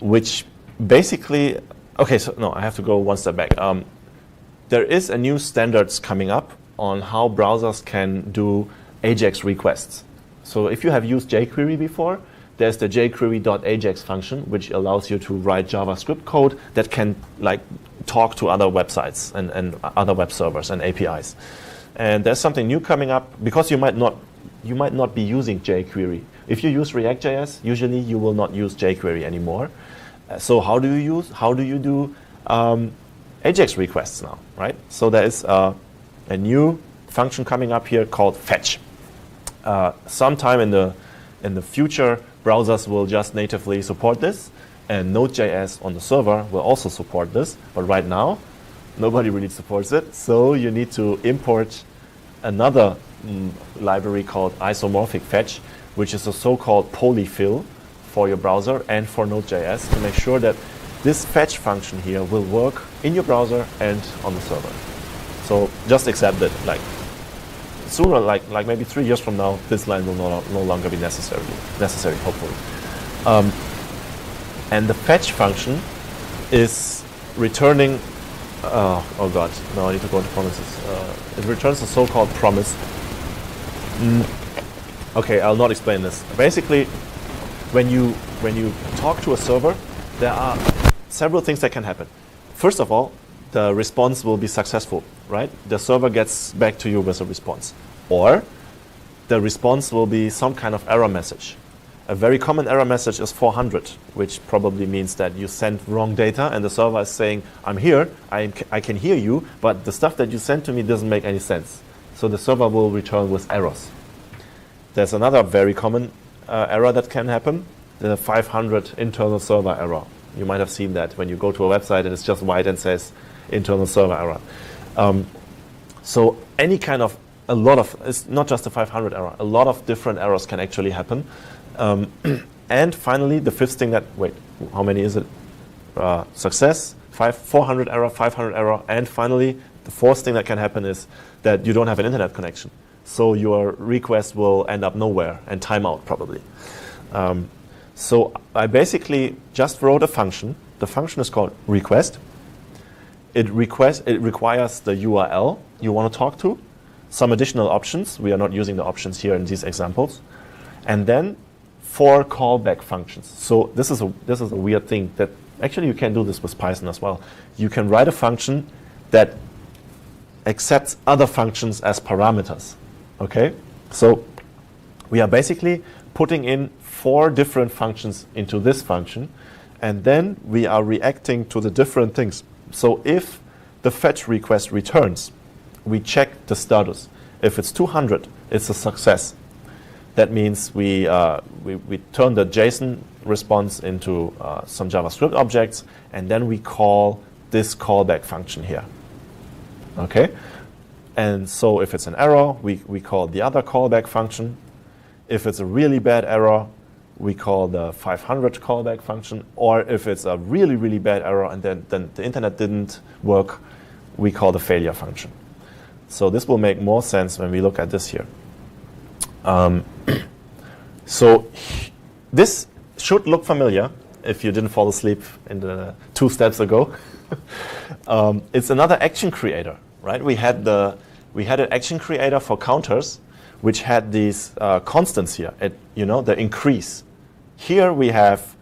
which basically, okay, so no, I have to go one step back. There is a new standards coming up on how browsers can do AJAX requests. So if you have used jQuery before, there's the jQuery.ajax function, which allows you to write JavaScript code that can like talk to other websites and other web servers and APIs. And there's something new coming up, because you might not be using jQuery. If you use ReactJS, usually you will not use jQuery anymore. So how do you do AJAX requests now, right? So there is a new function coming up here called fetch. Sometime in the future, browsers will just natively support this, and Node.js on the server will also support this. But right now, nobody really supports it. So you need to import another library called isomorphic fetch, which is a so-called polyfill for your browser and for Node.js to make sure that this fetch function here will work in your browser and on the server. So just accept it. Like sooner, like maybe 3 years from now, this line will no longer be necessary, hopefully. And the fetch function is returning, oh god, no, I need to go to promises. It returns a so-called promise. Okay, I'll not explain this. Basically, when you talk to a server, there are several things that can happen. First of all, the response will be successful, right? The server gets back to you with a response. Or the response will be some kind of error message. A very common error message is 400, which probably means that you sent wrong data and the server is saying, I'm here, I can hear you, but the stuff that you sent to me doesn't make any sense. So the server will return with errors. There's another very common error that can happen, the 500 internal server error. You might have seen that when you go to a website and it's just white and says internal server error. So any kind of, it's not just a 500 error, a lot of different errors can actually happen. And finally, the fifth thing that, wait, how many is it? Success, 400 error, 500 error, and finally, the fourth thing that can happen is that you don't have an internet connection. So your request will end up nowhere and time out probably. So I basically just wrote a function. The function is called request. it requires the URL you want to talk to, some additional options. We are not using the options here in these examples. And then 4 callback functions. So this is a weird thing that actually you can do this with Python as well. You can write a function that accepts other functions as parameters. Okay? So we are basically putting in 4 different functions into this function, and then we are reacting to the different things. So if the fetch request returns, we check the status. If it's 200, it's a success. That means we turn the JSON response into some JavaScript objects, and then we call this callback function here. Okay? And so if it's an error, we call the other callback function. If it's a really bad error, we call the 500 callback function. Or if it's a really, really bad error and then the internet didn't work, we call the failure function. So this will make more sense when we look at this here. So this should look familiar if you didn't fall asleep in the 2 steps ago. It's another action creator, right? We had an action creator for counters, which had these constants here, the increase. Here we have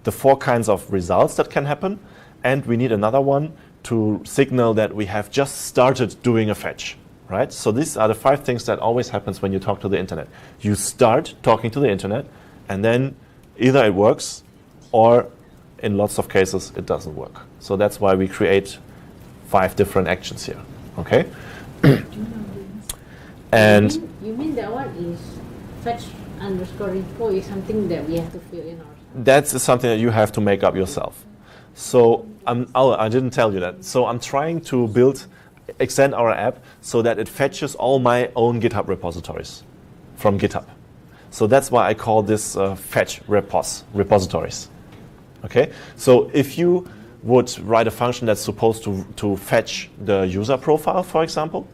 the 4 kinds of results that can happen, and we need another one to signal that we have just started doing a fetch, right? So these are the 5 things that always happens when you talk to the internet. You start talking to the internet, and then either it works, or in lots of cases it doesn't work. So that's why we create 5 different actions here, okay? And you mean that one is fetch underscore info is something that we have to fill in ourselves? that's something that you have to make up yourself. So I didn't tell you that. So I'm trying to extend our app so that it fetches all my own GitHub repositories from GitHub. So that's why I call this fetch repositories. Okay. So if you would write a function that's supposed to fetch the user profile, for example,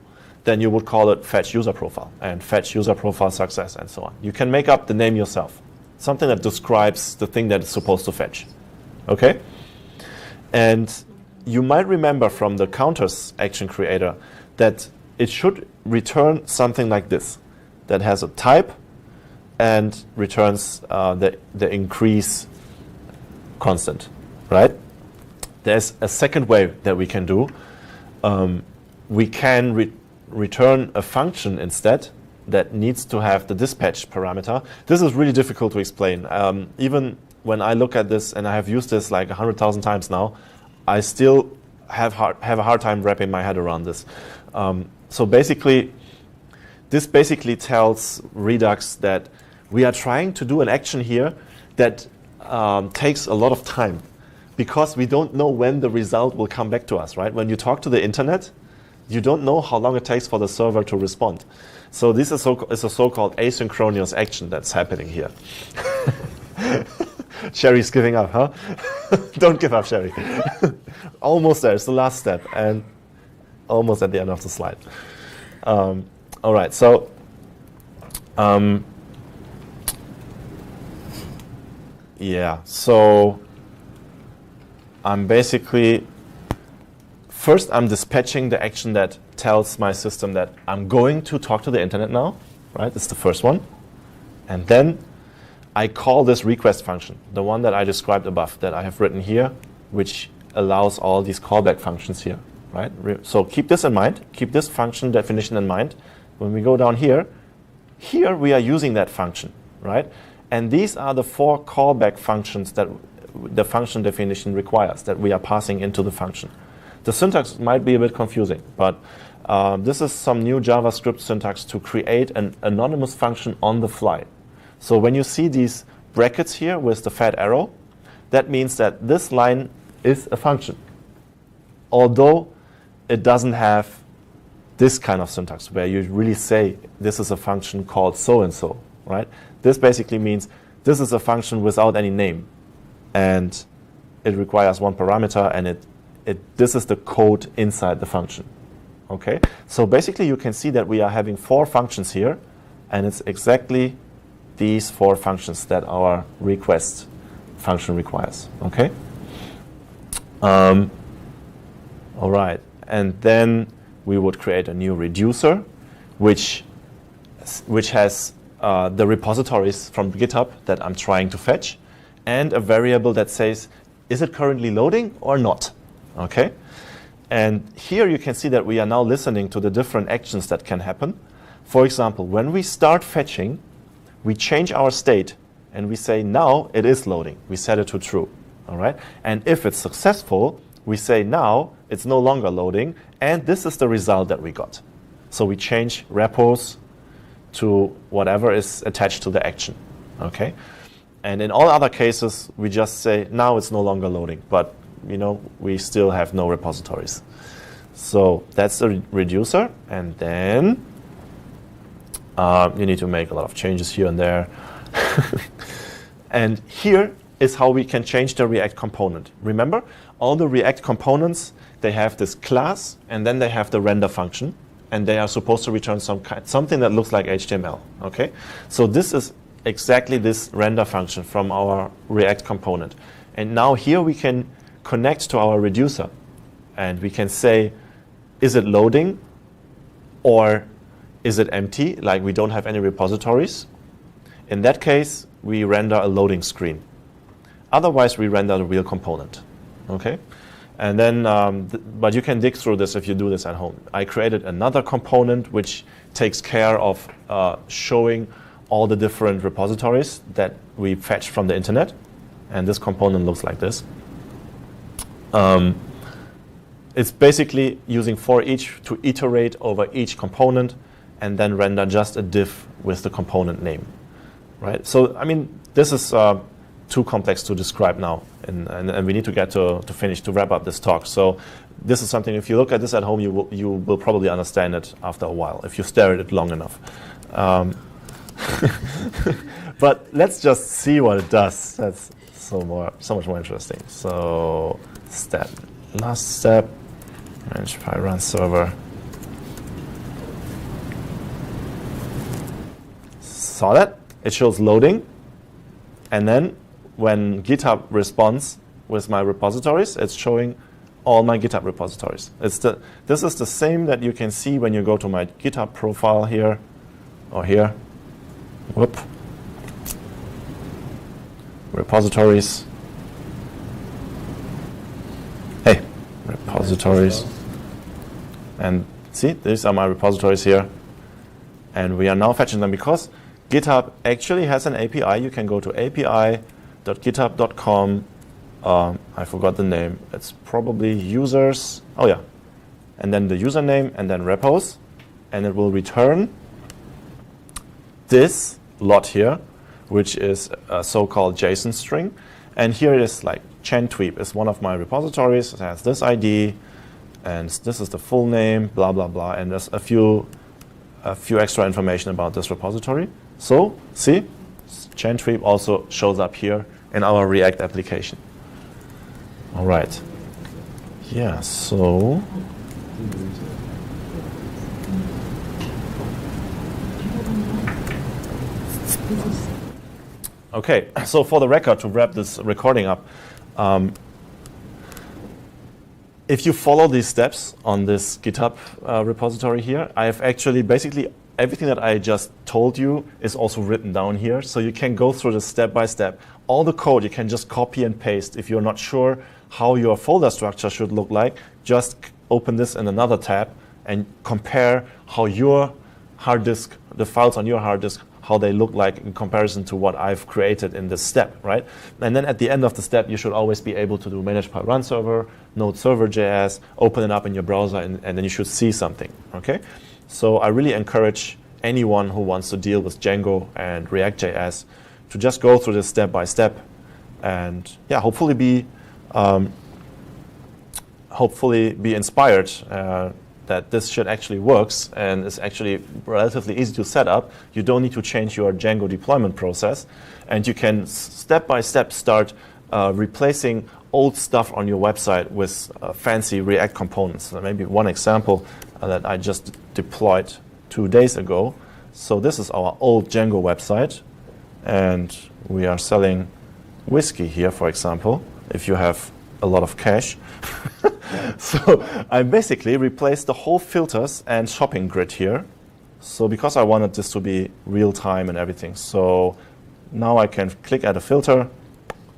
then you would call it fetch user profile and fetch user profile success and so on. You can make up the name yourself. Something that describes the thing that it's supposed to fetch. Okay? And you might remember from the counters action creator that it should return something like this, that has a type and returns the increase constant, right? There's a second way that we can do. We can return a function instead that needs to have the dispatch parameter. This is really difficult to explain. Even when I look at this, and I have used this like 100,000 times now, I still have a hard time wrapping my head around this. So basically, this basically tells Redux that we are trying to do an action here that takes a lot of time, because we don't know when the result will come back to us, right? When you talk to the internet, you don't know how long it takes for the server to respond. So this is a so-called asynchronous action that's happening here. Sherry's giving up, huh? Don't give up, Sherry. Almost there. It's the last step, and almost at the end of the slide. All right. So yeah. So I'm basically first I'm dispatching the action that tells my system that I'm going to talk to the internet now, right? It's the first one. And then I call this request function, the one that I described above, that I have written here, which allows all these callback functions here, right? So keep this in mind, keep this function definition in mind. When we go down here we are using that function, right? And these are the 4 callback functions that the function definition requires, that we are passing into the function. The syntax might be a bit confusing, but this is some new JavaScript syntax to create an anonymous function on the fly. So when you see these brackets here with the fat arrow, that means that this line is a function, although it doesn't have this kind of syntax where you really say this is a function called so-and-so, right? This basically means this is a function without any name, and it requires 1 parameter, and this is the code inside the function. Okay, so basically you can see that we are having 4 functions here, and it's exactly these 4 functions that our request function requires. Okay. All right, and then we would create a new reducer, which has the repositories from GitHub that I'm trying to fetch, and a variable that says, is it currently loading or not? Okay, and here you can see that we are now listening to the different actions that can happen. For example, when we start fetching, we change our state and we say, now it is loading. We set it to true, all right? And if it's successful, we say, now it's no longer loading, and this is the result that we got. So we change repos to whatever is attached to the action, okay? And in all other cases, we just say, now it's no longer loading, but we still have no repositories. So that's the reducer, and then you need to make a lot of changes here and there. And here is how we can change the React component. Remember, all the React components, they have this class, and then they have the render function, and they are supposed to return something that looks like HTML, okay? So this is exactly this render function from our React component. And now here we can connect to our reducer, and we can say, is it loading, or is it empty, like we don't have any repositories? In that case, we render a loading screen. Otherwise, we render the real component, okay? And then, but you can dig through this if you do this at home. I created another component which takes care of showing all the different repositories that we fetch from the internet. And this component looks like this. It's basically using for each to iterate over each component and then render just a div with the component name, right? So, I mean, this is too complex to describe now, and we need to get to finish, to wrap up this talk. So this is something, if you look at this at home, you will probably understand it after a while, if you stare at it long enough. But let's just see what it does. That's so much more interesting. So last step, manage by run server. Saw that? It shows loading, and then when GitHub responds with my repositories, it's showing all my GitHub repositories. This is the same that you can see when you go to my GitHub profile here, or here. Whoop. Repositories. Hey, repositories. And see, these are my repositories here. And we are now fetching them because GitHub actually has an API. You can go to api.github.com. I forgot the name. It's probably users. Oh yeah. And then the username and then repos. And it will return this lot here, which is a so-called JSON string. And here it is like Chantweep is one of my repositories. It has this ID, and this is the full name, blah, blah, blah. And there's a few extra information about this repository. So, see, Chantweep also shows up here in our React application. All right. Yeah, so okay, so for the record, to wrap this recording up, if you follow these steps on this GitHub repository here, I have actually basically everything that I just told you is also written down here. So you can go through this step by step. All the code you can just copy and paste. If you're not sure how your folder structure should look like, just open this in another tab and compare how your hard disk, the files on your hard disk, how they look like in comparison to what I've created in this step, right? And then at the end of the step, you should always be able to do manage by run server, node server.js, open it up in your browser, and then you should see something, okay? So I really encourage anyone who wants to deal with Django and ReactJS to just go through this step by step, and yeah, hopefully be inspired that this shit actually works and is actually relatively easy to set up. You don't need to change your Django deployment process, and you can step by step start replacing old stuff on your website with fancy React components. So maybe one example that I just deployed 2 days ago. So this is our old Django website, and we are selling whiskey here, for example, if you have a lot of cash. So I basically replaced the whole filters and shopping grid here. So because I wanted this to be real time and everything. So now I can click at a filter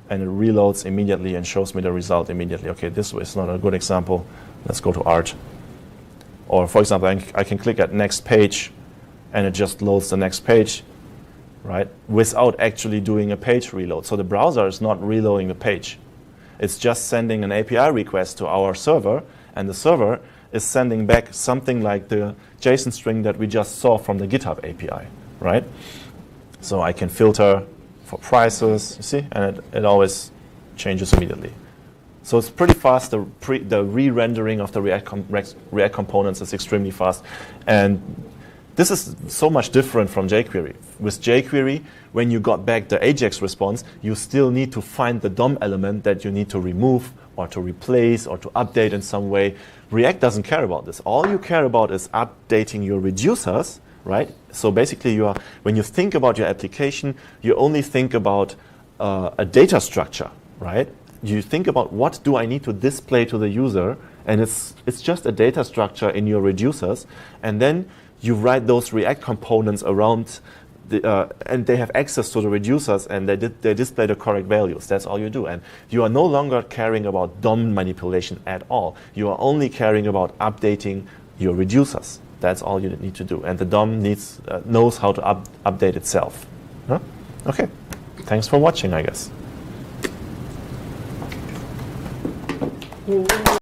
and it reloads immediately and shows me the result immediately. Okay, this is not a good example. Let's go to art. Or for example, I can click at next page and it just loads the next page, right? Without actually doing a page reload. So the browser is not reloading the page. It's just sending an API request to our server, and the server is sending back something like the JSON string that we just saw from the GitHub API, right? So I can filter for prices, you see, and it always changes immediately. So it's pretty fast. The re-rendering of the React components is extremely fast. And this is so much different from jQuery. With jQuery, when you got back the AJAX response, you still need to find the DOM element that you need to remove or to replace or to update in some way. React doesn't care about this. All you care about is updating your reducers, right? So basically, when you think about your application, you only think about a data structure, right? You think about what do I need to display to the user, and it's just a data structure in your reducers, and then you write those React components around, and they have access to the reducers, and they display the correct values. That's all you do, and you are no longer caring about DOM manipulation at all. You are only caring about updating your reducers. That's all you need to do, and the DOM knows how to update itself. Huh? Okay, thanks for watching, I guess.